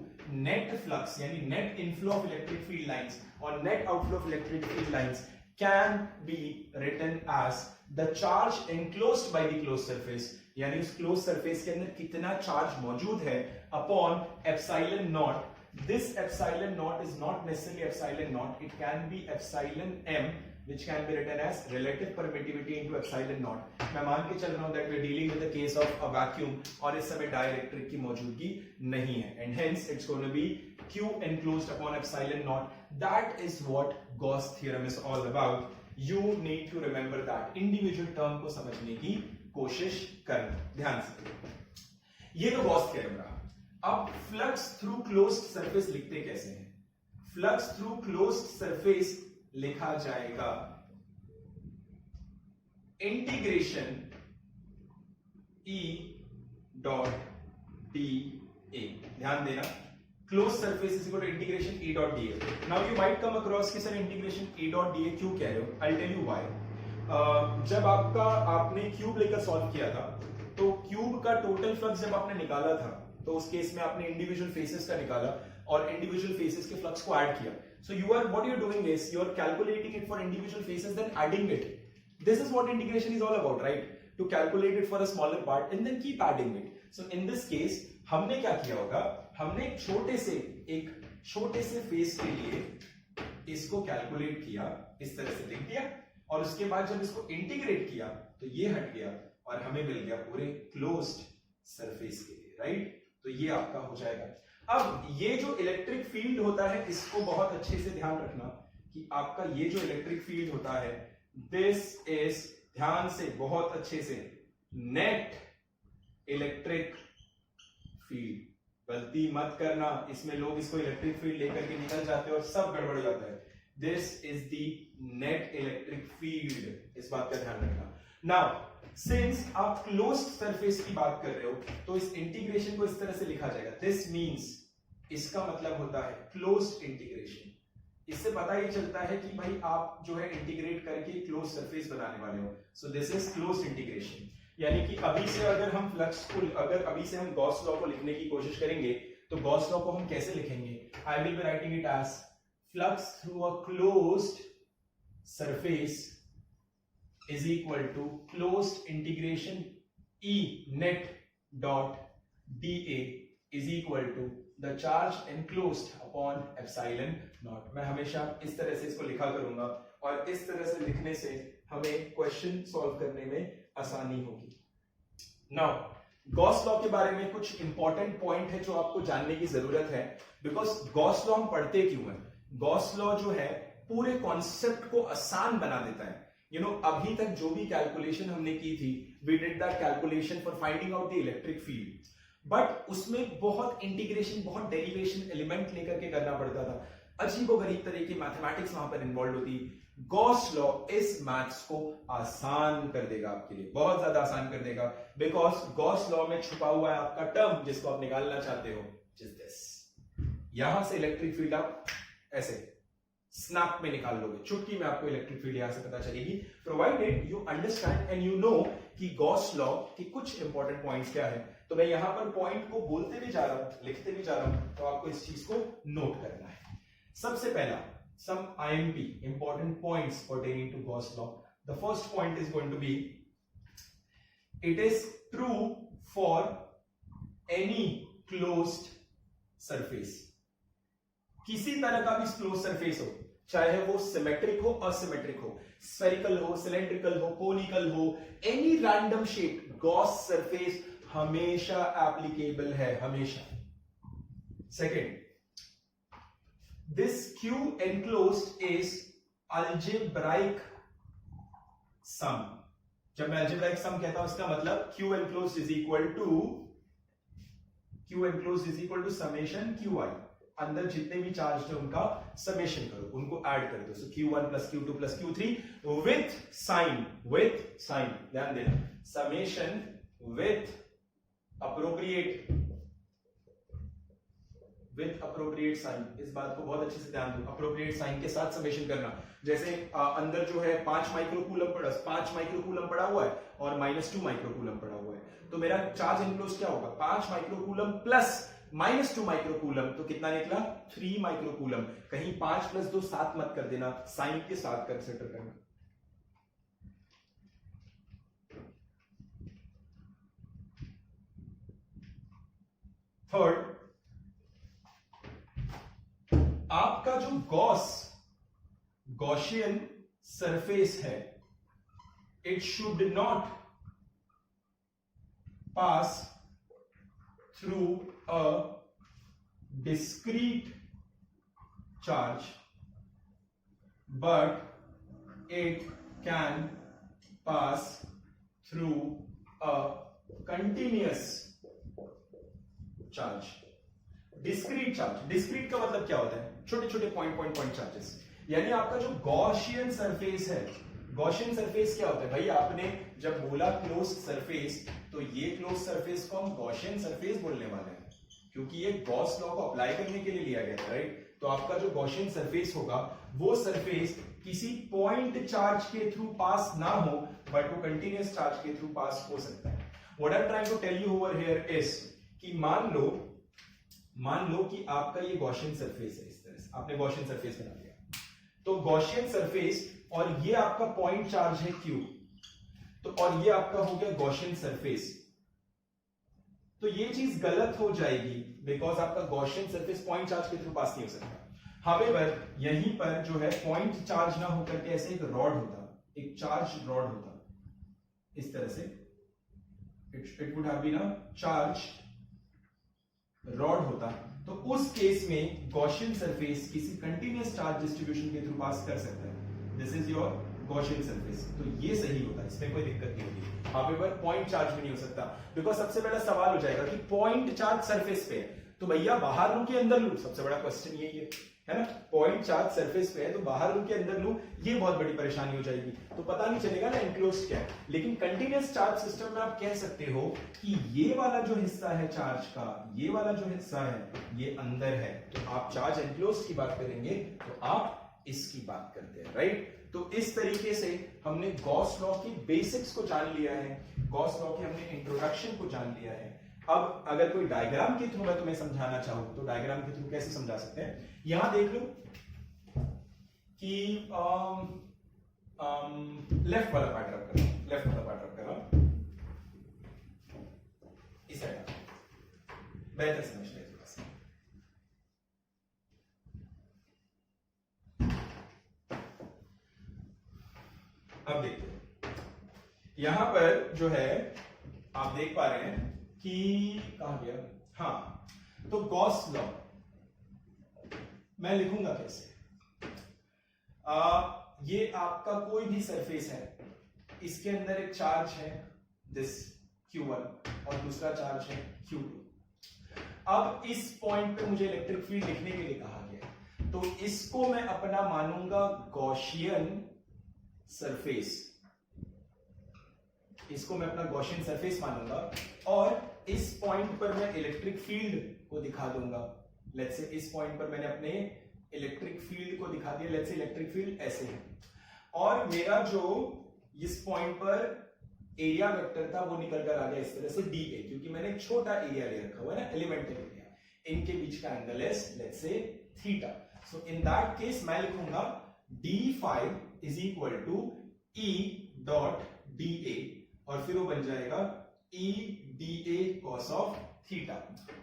net flux यानी net inflow of electric field lines और net outflow of electric field lines can be written as the charge enclosed by the closed surface, यानी उस closed surface के अंदर कितना charge मौजूद है upon epsilon naught. This epsilon naught is not necessarily epsilon naught, it can be epsilon m, which can be written as relative permittivity into epsilon naught। मैं मान के चल रहा हूं that we are dealing with the case of a vacuum और इस समय dielectric की मौजूदगी नहीं है, and hence it's going to be Q enclosed upon epsilon naught। That is what Gauss theorem is all about। You need to remember that। Individual term को समझने की कोशिश करना, ध्यान से। ये तो गॉस थ्योरम रहा। अब फ्लक्स थ्रू क्लोज्ड सरफेस लिखते कैसे हैं? फ्लक्स थ्रू क्लोज्ड सरफेस लिखा जाएगा integration E dot D A. ध्यान देना, close surface is equal to integration E dot D A. Now you might come across कि sir integration E dot D A क्यों कह रहे हो? I tell you why. जब आपने क्यूब लेकर सॉल्व किया था, तो क्यूब का टोटल फ्लक्स जब आपने निकाला था, तो उस केस में आपने इंडिविजुअल फेसेस का निकाला और इंडिविजुअल फेसेस के फ्लक्स को ऐड किया। So you are what you are doing is you are calculating it for individual faces then adding it. This is what integration is all about, right? To calculate it for a smaller part and then keep adding it. So in this case हमने क्या किया होगा, हमने एक छोटे से face के लिए इसको कैलकुलेट किया, इस तरह से लिख दिया, और उसके बाद जब इसको इंटीग्रेट किया तो ये हट गया और हमें मिल गया पूरे क्लोज्ड सरफेस के लिए, राइट? तो ये आपका हो जाएगा। अब ये जो इलेक्ट्रिक फील्ड होता है, इसको बहुत अच्छे से ध्यान रखना कि आपका ये जो इलेक्ट्रिक फील्ड होता है, दिस इज, ध्यान से बहुत अच्छे से, नेट इलेक्ट्रिक फील्ड। गलती मत करना, इसमें लोग इसको इलेक्ट्रिक फील्ड लेकर के निकल जाते हैं और सब गड़बड़ हो जाता है। This is the net electric field, इस बात का ध्यान रखना। नाउ सिंस आप क्लोज्ड सरफेस की बात कर रहे हो, तो इस इंटीग्रेशन को इस तरह से लिखा जाएगा। दिस मींस, इसका मतलब होता है क्लोज्ड इंटीग्रेशन। इससे पता ही चलता है कि भाई आप जो है इंटीग्रेट करके क्लोज सरफेस बनाने वाले हो। So this is closed integration. यानी कि अभी से अगर हम फ्लक्स को, अगर अभी से हम गॉस लॉ को लिखने की कोशिश करेंगे, तो गॉस लॉ को हम कैसे लिखेंगे? I will be writing it as flux through a closed surface is equal to closed integration E net dot dA is equal to the charge enclosed upon epsilon naught। मैं हमेशा इस तरह से इसको लिखा करूंगा और इस तरह से लिखने से हमें क्वेश्चन सॉल्व करने में आसानी होगी। नाउ गॉस लॉ के बारे में कुछ इंपॉर्टेंट पॉइंट है जो आपको जानने की जरूरत है, बिकॉज गॉस लॉ हम पढ़ते क्यों है? गॉस लॉ जो है पूरे कॉन्सेप्ट को आसान बना देता है। You know, अभी तक जो भी कैलकुलेशन हमने की थी, we did that calculation for finding out the electric field, but उसमें बहुत इंटीग्रेशन, बहुत डेरिवेशन एलिमेंट लेकर के करना पड़ता था। अजीबोगरीब तरह की मैथमेटिक्स वहां पर इन्वॉल्व होती। गॉस लॉ इस मैथ्स को आसान कर देगा आपके लिए, बहुत ज्यादा आसान कर देगा, बिकॉज गॉस लॉ में छुपा हुआ है आपका टर्म जिसको आप निकालना चाहते हो, जिस दिस। यहां से इलेक्ट्रिक फील्ड आप ऐसे स्नैप में निकाल लोगे, चुटकी में आपको इलेक्ट्रिक फील्ड यहां से पता चलेगी, provided you understand and you know कि गॉस लॉ के कुछ इंपॉर्टेंट पॉइंट्स क्या है। तो मैं यहां पर पॉइंट को बोलते भी जा रहा हूं, लिखते भी जा रहा हूं, तो आपको इस चीज को नोट करना है। सबसे पहला, some IMP important points pertaining to Gauss law. The first point is going to be, it is true for any closed surface। किसी तरह का भी क्लोज सरफेस हो, चाहे वो सिमेट्रिक हो, असिमेट्रिक हो, स्फेरिकल हो, सिलेंड्रिकल हो, कोनिकल हो, any random shape, Gauss surface हमेशा एप्लीकेबल है, हमेशा। Second, this Q enclosed is algebraic sum। जब मैं algebraic sum कहता हूं, इसका मतलब Q enclosed is equal to summation Qi। अंदर जितने भी चार्ज है उनका समेशन करो, उनको ऐड कर दो। So Q1 plus Q2 plus Q3 with sign, ध्यान देना, समेशन विथ अप्रोप्रिएट साइन। इस बात को बहुत अच्छे से ध्यान दो, अप्रोप्रिएट साइन के साथ समेशन करना। जैसे अंदर जो है 5 माइक्रोकूलम पड़ा हुआ है और -2 माइक्रोकूलम पड़ा हुआ है, तो मेरा चार्ज इनक्लोज क्या होगा? 5 माइक्रोकूलम प्लस -2 माइक्रोकूलम, तो कितना निकला? 3 माइक्रोकूलम। कहीं 5 + 2 7 मत कर देना, साइन के साथ कंसीडर करना। थर्ड, आपका जो गॉसियन सरफेस है, it should not pass through a discrete charge, but it can pass through a continuous charge. Discrete charge, discrete का मतलब क्या होता है? छोटे छोटे पॉइंट चार्जेस। यानी आपका जो गॉसियन सरफेस है, गॉसियन सरफेस क्या होता है भाई? आपने जब बोला क्लोज सरफेस, तो ये क्लोज सरफेस को हम गॉसियन सरफेस बोलने वाले हैं, क्योंकि ये गॉस लॉ को अप्लाई करने के लिए लिया गया था, राइट? तो आपका जो गॉसियन सरफेस होगा, वो सरफेस किसी पॉइंट चार्ज के थ्रू पास ना हो, बट वो कंटिन्यूअस चार्ज के थ्रू पास हो सकता है। What I am trying to tell you over here is कि मान लो कि आपका ये गॉसियन सरफेस है, इस तरह से आपने गॉसियन सरफेस बना लिया, तो गॉसियन सरफेस और ये आपका पॉइंट चार्ज है Q, तो और ये आपका हो गया गॉसियन सरफेस। तो ये चीज गलत हो जाएगी, बिकॉज आपका गॉसियन सरफेस पॉइंट चार्ज के थ्रू पास नहीं हो सकता। हावेवर यहीं पर जो है पॉइंट चार्ज ना होकर के ऐसे एक रॉड होता, एक चार्ज रॉड होता, इस तरह से it would have been a charge rod होता, तो उस केस में गॉसियन सरफेस किसी कंटिन्यूअस चार्ज डिस्ट्रीब्यूशन के थ्रू पास कर सकता है। This is your Gaussian surface, तो ये सही होता है, इसमें कोई दिक्कत नहीं होगी। हावेवर पॉइंट चार्ज भी नहीं हो सकता, बिकॉज सबसे पहला सवाल हो जाएगा कि पॉइंट चार्ज सरफेस पे है, तो भैया बाहर लू कि अंदर लू? सबसे बड़ा क्वेश्चन यही है ना? पॉइंट चार्ज सरफेस पे है, तो बाहर लू कि अंदर लू? ये बहुत बड़ी परेशानी हो जाएगी, तो पता नहीं चलेगा ना एनक्लोज्ड क्या है। लेकिन कंटिन्यूअस चार्ज सिस्टम में आप कह सकते हो कि ये वाला जो हिस्सा है चार्ज का, ये वाला जो हिस्सा है ये अंदर है, तो आप चार्ज एनक्लोज्ड की बात करेंगे तो आप इसकी बात करते हैं, राइट? तो इस तरीके से हमने गॉस लॉ की बेसिक्स को जान लिया है, गॉस लॉ के हमने इंट्रोडक्शन को जान लिया है। अब अगर कोई डायग्राम के थ्रू मैं तुम्हें समझाना चाहूं तो डायग्राम के थ्रू कैसे समझा सकते हैं? यहां देख लो कि लेफ्ट वाला पार्ट रख कर रहा हूं, लेफ्ट वाला पार्ट रख कर रहा हूं, इस साइड बेहतर समझ लें। अब देखते हैं यहां पर जो है आप देख पा रहे हैं कि कहां गया? हाँ, तो गॉस लॉ मैं लिखूंगा कैसे? ये आपका कोई भी सरफेस है, इसके अंदर एक चार्ज है दिस Q1 और दूसरा चार्ज है Q2। अब इस पॉइंट पे मुझे इलेक्ट्रिक फील्ड लिखने के लिए कहा गया, तो इसको मैं अपना मानूंगा गॉसियन सरफेस, इसको मैं अपना गॉसियन सरफेस मानूंगा, और इस पॉइंट पर मैं इलेक्ट्रिक फील्ड को दिखा दूंगा। लेट्स से इस पॉइंट पर मैंने अपने इलेक्ट्रिक फील्ड को दिखा दिया, लेट्स से इलेक्ट्रिक फील्ड ऐसे है, और मेरा जो इस पॉइंट पर एरिया वेक्टर था वो निकल कर आ गया इस तरह से dA, क्योंकि मैंने एक छोटा एरिया ले रखा हुआ है ना, एलिमेंटल एरिया, इनके बीच का एंगल है let's say theta. So in that case मैं लिखूंगा d5 is equal to E dot dA, और फिर वो बन जाएगा E dA cos of theta,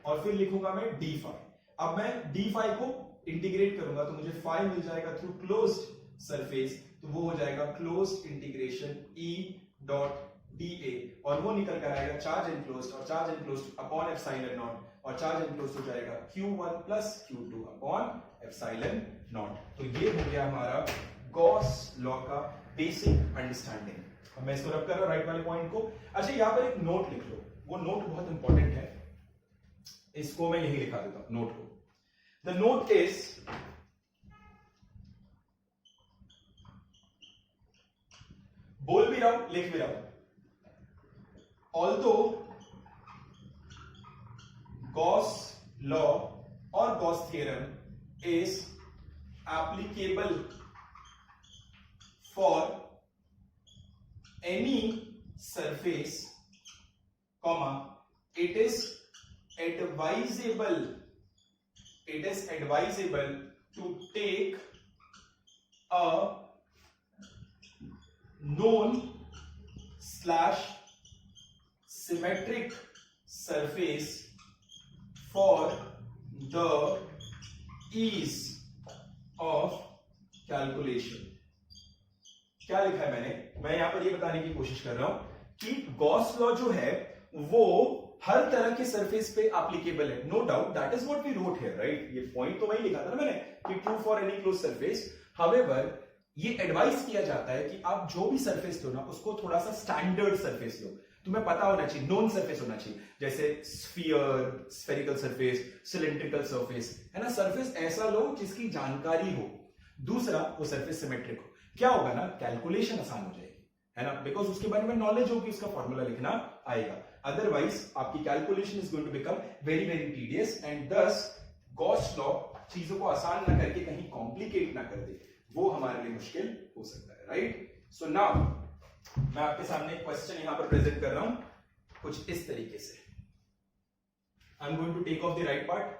और फिर लिखूंगा मैं d5। अब मैं d5 को इंटीग्रेट करूंगा तो मुझे फाई मिल जाएगा थ्रू क्लोज्ड सरफेस, तो वो हो जाएगा closed integration E dot dA, और वो निकल कर आएगा चार्ज एनक्लोज्ड, और charge enclosed upon epsilon not, और चार्ज एनक्लोज्ड हो जाएगा Q1 plus Q2 upon epsilon not. तो ये हो गया हमारा गॉस लॉ का बेसिक अंडरस्टैंडिंग। अब मैं इसको रब कर रहा हूं राइट वाले पॉइंट को। अच्छा, यहां पर एक नोट लिख लो, वो नोट बहुत इंपॉर्टेंट है, इसको मैं यही लिखा देता हूं नोट को। द नोट इज बोल भी रहा हूं लिख भी रहा हूं, ऑल्दो गॉस लॉ और Gauss theorem is applicable for any surface, comma, it is advisable to take a known slash symmetric surface for the ease of calculation. क्या लिखा है मैं यहां पर ये बताने की कोशिश कर रहा हूं कि गॉस लॉ जो है वो हर तरह के सरफेस पे एप्लीकेबल है, no doubt, that is what we wrote here, right. ये पॉइंट तो वही लिखा था ना मैंने कि true for any close surface. However ये एडवाइस किया जाता है कि आप जो भी सरफेस लो ना उसको थोड़ा सा स्टैंडर्ड सरफेस लो, तुम्हें पता होना चाहिए, नोन सरफेस होना चाहिए, जैसे sphere, spherical surface, cylindrical surface, है ना। सरफेस ऐसा लो जिसकी जानकारी हो, दूसरा वो सरफेस सिमेट्रिक हो। क्या होगा ना, कैलकुलेशन आसान हो जाएगी, है ना, बिकॉज उसके बारे में नॉलेज होगी, उसका फॉर्मूला लिखना आएगा। अदरवाइज आपकी calculation is going to become very very tedious and thus Gauss law चीजों को आसान ना करके कहीं कॉम्प्लिकेट ना कर दे, वो हमारे लिए मुश्किल हो सकता है, राइट। सो नाउ मैं आपके सामने एक क्वेश्चन यहां पर प्रेजेंट कर रहा हूं कुछ इस तरीके से। I am going to take off the right part.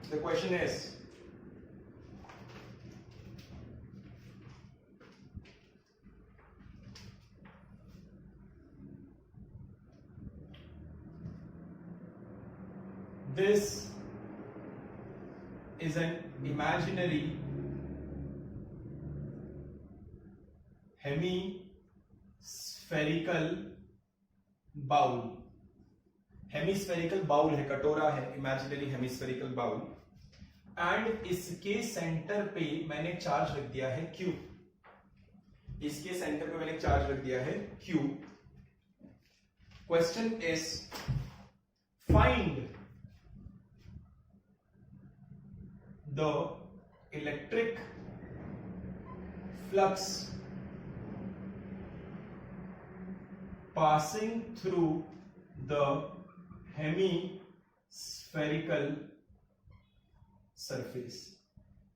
The question is, this is an imaginary hemispherical bowl. Hemispherical bowl है, कटोरा है, इमेजिनरी हेमिस्फेरिकल बाउल, एंड इसके सेंटर पे मैंने चार्ज रख दिया है Q। इसके सेंटर पे मैंने चार्ज रख दिया है Q। Question is find the electric flux passing through the hemispherical surface.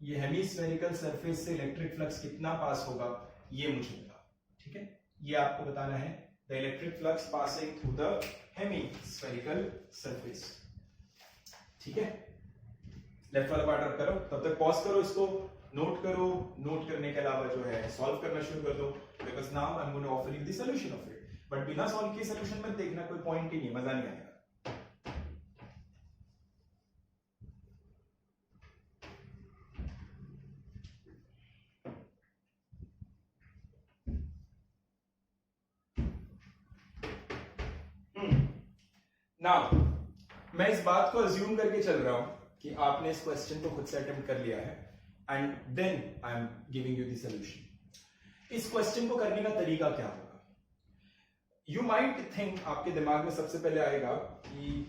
ये हेमिस्फेरिकल सरफेस से इलेक्ट्रिक फ्लक्स कितना पास होगा ये मुझे बता, ठीक है। ये आपको बताना है, the electric flux passing through the hemispherical surface, ठीक है। लेफ्ट वाला पार्ट रब करो, तब तक पॉज करो, इसको नोट करो, नोट करने के अलावा जो है सॉल्व करना शुरू कर दो, because now I am going to offer you the solution of it. But बिना सॉल्व किए सॉल्यूशन मत देखना, कोई पॉइंट ही नहीं, मजा नहीं आएगा। नाउ मैं इस बात को अज्यूम करके चल रहा हूं कि आपने इस क्वेश्चन को खुद से अटेम्प्ट कर लिया है, and then I am giving you the solution. इस क्वेश्चन को करने का तरीका क्या होगा? यू माइट थिंक, आपके दिमाग में सबसे पहले आएगा कि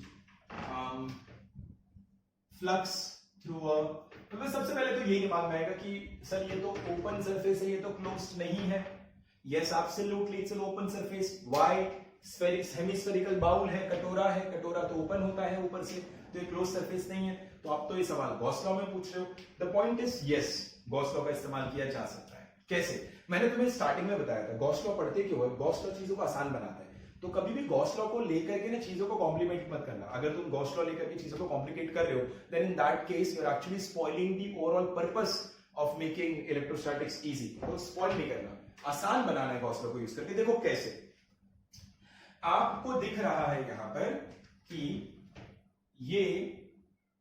फ्लक्स थ्रू तो सबसे पहले तो यही दिमाग में आएगा कि सर ये तो ओपन सरफेस है, ये तो क्लोज्ड नहीं है। Yes, absolutely it's an open surface. Why? Hemispherical bowl है, कटोरा है, कटोरा तो ओपन होता है ऊपर से, तो ये क्लोज सरफेस नहीं है। तो आप तो ये सवाल गॉस लॉ में पूछ रहे हो। The point is yes, Gauss law का इस्तेमाल किया जा सकता है। कैसे? मैंने तुम्हें स्टार्टिंग में बताया था, गॉस लॉ पढ़ते क्यों है? गॉस लॉ चीजों को आसान बनाता है। तो कभी भी गॉस लॉ को लेकर के ना चीजों को कॉम्प्लीमेंट मत करना। अगर तुम गॉस लॉ लेकर के चीजों को कॉम्प्लिकेट कर रहे हो, then in that case you are actually spoiling the overall purpose of making electrostatics easy. तो स्पॉइल नहीं करना, आसान बनाना है गॉस लॉ को यूज करके। देखो कैसे, आपको दिख रहा है यहां पर कि ये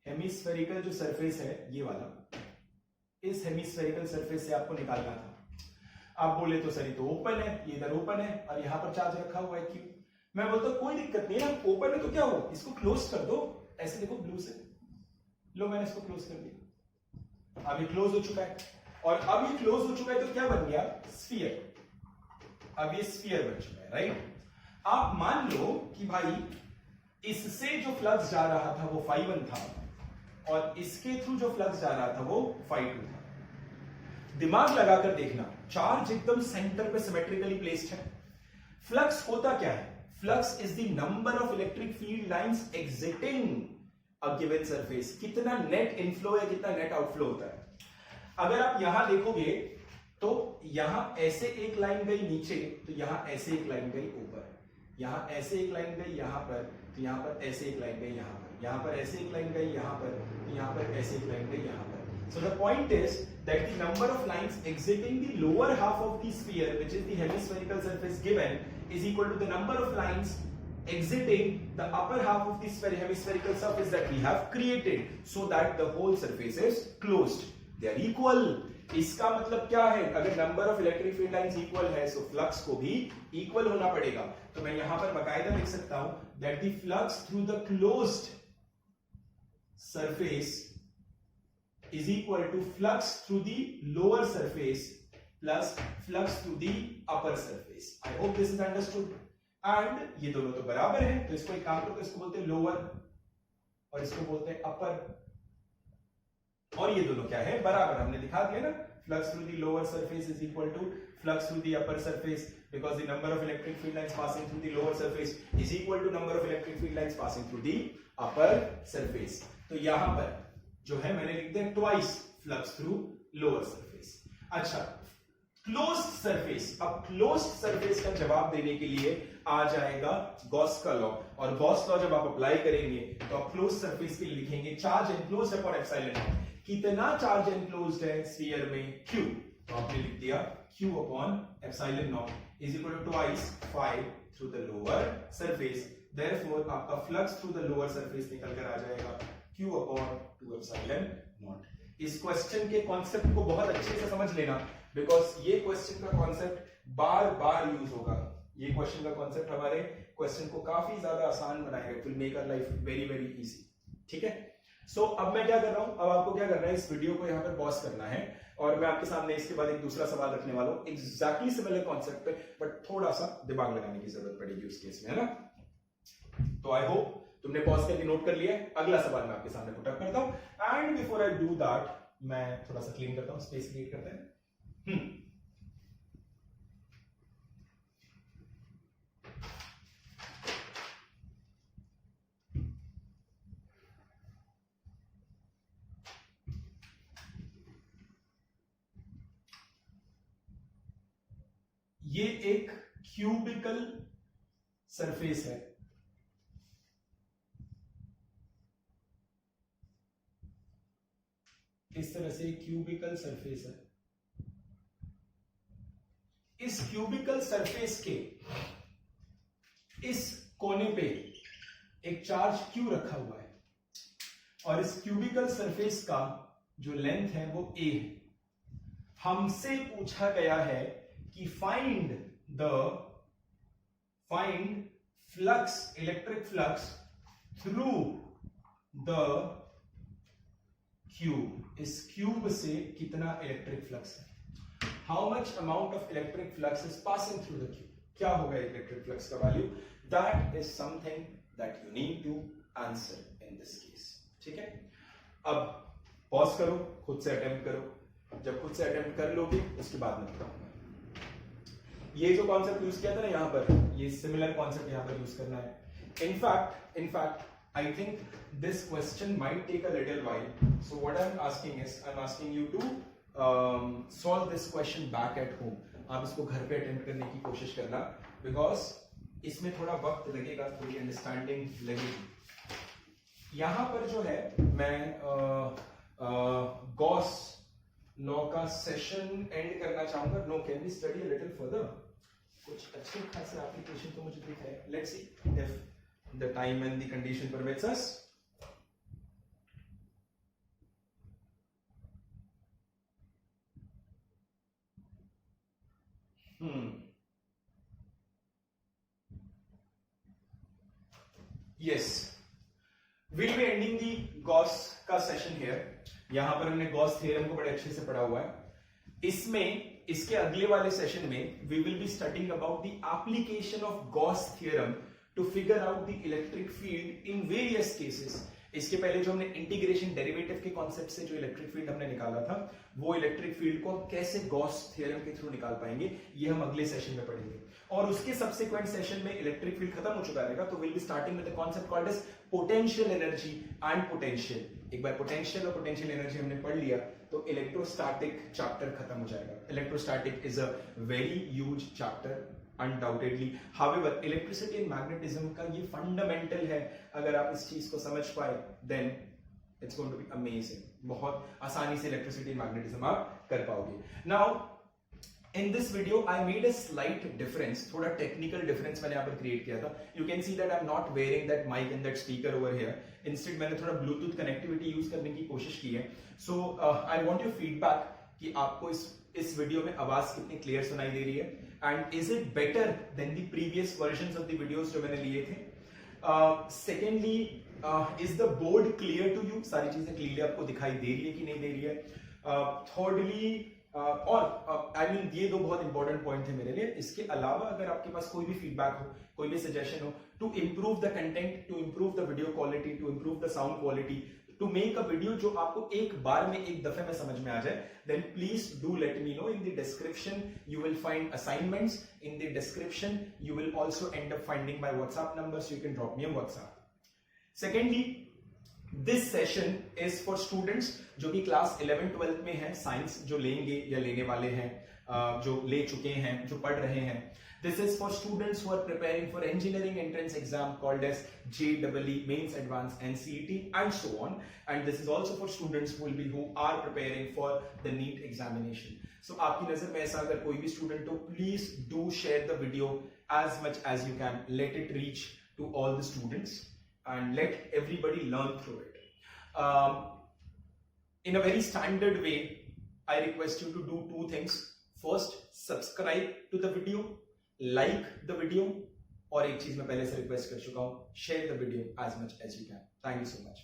हेमिस्फेरिकल जो सरफेस है, ये वाला, इस हेमिस्फेरिकल सरफेस से आपको निकालना था। आप बोले तो सर ये तो ओपन है, ये इधर ओपन है और यहां पर चार्ज रखा हुआ है क्यों? मैं बोलता हूं कोई दिक्कत नहीं है ना, ओपन है तो क्या हो, इसको क्लोज कर दो। ऐसे देखो ब्लू से, लो मैंने इसको क्लोज कर दिया, अब ये क्लोज हो चुका है। और अब ये क्लोज हो चुका है तो क्या बन गया? स्फीयर। अब ये स्फीयर बन चुका है, राइट। आप मान लो कि भाई इससे जो फ्लक्स जा रहा था वो φ1 था और इसके थ्रू जो फ्लक्स जा रहा था वो φ2 था। दिमाग लगाकर देखना, चार्ज एकदम सेंटर पे सिमेट्रिकली प्लेस्ड है। फ्लक्स होता क्या है? Flux is the number of electric field lines exiting a given surface. कितना नेट इनफ्लो है, कितना नेट आउटफ्लो होता है। अगर आप यहां देखोगे तो यहां ऐसे एक लाइन गई नीचे, तो यहां ऐसे एक लाइन गई ऊपर, यहां ऐसे एक लाइन गई यहां पर, तो यहां पर ऐसे एक लाइन गई यहां पर, यहां पर ऐसे एक लाइन गई यहां पर, तो यहां पर ऐसे एक लाइन गई यहां पर। So the point is that the number of lines exiting the lower half of the sphere, which is the hemispherical surface given, is equal to the number of lines exiting the upper half of the hemispherical surface that we have created, so that the whole surface is closed. They are equal. इसका मतलब क्या है? अगर number of electric field lines equal है, so flux को भी equal होना पड़ेगा. तो मैं यहां पर बकायदा लिख सकता हूं that the flux through the closed surface is equal to flux through the lower surface plus flux through the upper surface. I hope this is understood. And ये दोनों तो बराबर हैं, तो इसको एक काम करो, इसको बोलते हैं लोअर और इसको बोलते हैं अपर. और ये दोनों क्या है? बराबर. हमने दिखा दिया ना, flux through the lower surface is equal to flux through the upper surface, because the number of electric field lines passing through the lower surface is equal to number of electric field lines passing through the upper surface. तो यहां पर जो है मैंने लिख दिया twice flux through lower surface. अच्छा, closed surface. अब क्लोज्ड सरफेस का जवाब देने के लिए आ जाएगा गॉस का लॉ, और गॉस लॉ जब आप अप्लाई करेंगे तो आप क्लोज्ड सरफेस के लिए लिखेंगे charge enclosed upon epsilon naught. कितना चार्ज एनक्लोज्ड है स्फीयर में? Q. तो आपने लिख दिया Q upon epsilon naught is equal to twice 5 through the lower surface. Therefore आपका flux through the lower surface निकल कर आ जाएगा Q अपॉन 2 एप्सिलॉन नॉट. इस क्वेश्चन के कॉन्सेप्ट को बहुत अच्छे से समझ लेना, बिकॉज ये क्वेश्चन का कॉन्सेप्ट बार बार यूज होगा. ये क्वेश्चन का कॉन्सेप्ट हमारे क्वेश्चन को काफी ज्यादा आसान बनाएगा. It will make our life very very easy. ठीक है. सो अब मैं क्या कर रहा हूं, अब आपको क्या करना है, इस वीडियो को यहां पर पॉज करना है और मैं आपके सामने इसके बाद एक दूसरा सवाल रखने वाला हूं एग्जैक्टली सिमिलर कॉन्सेप्ट पे, बट थोड़ा सा दिमाग लगाने की जरूरत पड़ेगी उस केस में, है ना. तो आई होप तुमने पॉज करके नोट कर लिया है. अगला सवाल मैं आपके सामने पुट अप करता हूं, and before I do that मैं थोड़ा सा क्लीन करता हूं, स्पेस क्रिएट करते हैं. ये एक क्यूबिकल सरफेस है. इस तरह से क्यूबिकल सरफेस है. इस क्यूबिकल सरफेस के इस कोने पे एक चार्ज Q रखा हुआ है, और इस क्यूबिकल सरफेस का जो लेंथ है वो A है. हमसे पूछा गया है कि find flux, electric flux through the cube. इस क्यूब से कितना इलेक्ट्रिक फ्लक्स है? How much amount of electric flux is passing through the cube? क्या होगा इलेक्ट्रिक फ्लक्स का value? That is something that you need to answer in this case. ठीक है. अब पॉज करो, खुद से अटेम्प्ट करो. जब खुद से अटेम्प्ट कर लोगे उसके बाद मैं बताऊंगा. ये जो कॉन्सेप्ट यूज किया था ना यहां पर, ये सिमिलर कॉन्सेप्ट यहां पर यूज करना है. In fact I think this question might take a little while. So what I'm asking you to solve this question back at home. आप इसको घर पे अटेम्प्ट करने की कोशिश करना, because इसमें थोड़ा वक्त लगेगा, थोड़ी अंडरस्टैंडिंग लगेगी. यहां पर जो है मैं गॉस लॉ का सेशन एंड करना चाहूंगा. No, can we study a little further? कुछ अच्छे खासे एप्लीकेशन तो मुझे दिख रहा है. Let's see if the time and the condition permits us. Yes, we'll be ending the Gauss का सेशन here. यहां पर हमने गॉस थ्योरम को बड़े अच्छे से पढ़ा हुआ है. इसमें इसके अगले वाले सेशन में we will be studying about the application of Gauss theorem to figure out the electric field in various cases. इसके पहले जो हमने इंटीग्रेशन डेरिवेटिव के कॉन्सेप्ट से जो इलेक्ट्रिक फील्ड हमने निकाला था, वो इलेक्ट्रिक फील्ड को कैसे गॉस थ्योरम के थ्रू निकाल पाएंगे, ये हम अगले सेशन में पढ़ेंगे. और उसके सब्सिक्वेंट सेशन में इलेक्ट्रिक फील्ड खत्म हो चुका रहेगा, तो will be starting with the concept called as potential energy and potential. एक बार पोटेंशियल और पोटेंशियल एनर्जी हमने पढ़ लिया तो इलेक्ट्रोस्टैटिक चैप्टर खत्म हो जाएगा. Electrostatic is a very huge chapter undoubtedly. However, electricity and magnetism का ये फंडामेंटल है. अगर आप इस चीज को समझ पाए, then it's going to be amazing, बहुत आसानी से इलेक्ट्रिसिटी मैग्नेटिज्म आप कर पाओगे। Now in this video I made a slight difference, थोड़ा technical difference मैंने यहाँ पर create किया था। You can see that I'm not wearing that mic and that speaker over here, instead मैंने थोड़ा Bluetooth connectivity use करने की कोशिश की है। So I want your feedback कि आपको इस वीडियो में आवाज कितनी क्लियर सुनाई दे रही है, and is it better than the previous versions of the videos जो मैंने लिए थे। Secondly, is the board clear to you, सारी चीजें क्लियरली आपको दिखाई दे रही है कि नहीं दे रही है। Thirdly, और आई मीन ये दो बहुत इंपॉर्टेंट पॉइंट थे मेरे लिए। इसके अलावा अगर आपके पास कोई भी फीडबैक हो, कोई भी सजेशन हो to improve the content, to improve the video quality, to improve the sound quality, to make a video जो आपको एक बार में एक दफे में समझ में आ जाए, then please do let me know. In the description you will find assignments, in the description you will also end up finding my WhatsApp number, so you can drop me a WhatsApp. Secondly, this session is for students जो कि class 11-12 में है, science जो लेंगे या लेने वाले हैं, जो ले चुके हैं, जो पढ़ रहे हैं। This is for students who are preparing for engineering entrance exam called as JEE, mains, advance and CET and so on, and this is also for students who are preparing for the NEET examination. So आपकी नजर में ऐसा अगर कोई भी student हो, please do share the video as much as you can, let it reach to all the students and let everybody learn through it. In a very standard way, I request you to do two things. First, subscribe to the video, like the video, और एक चीज मैं पहले से request कर चुका हूं, share the video as much as you can. Thank you so much.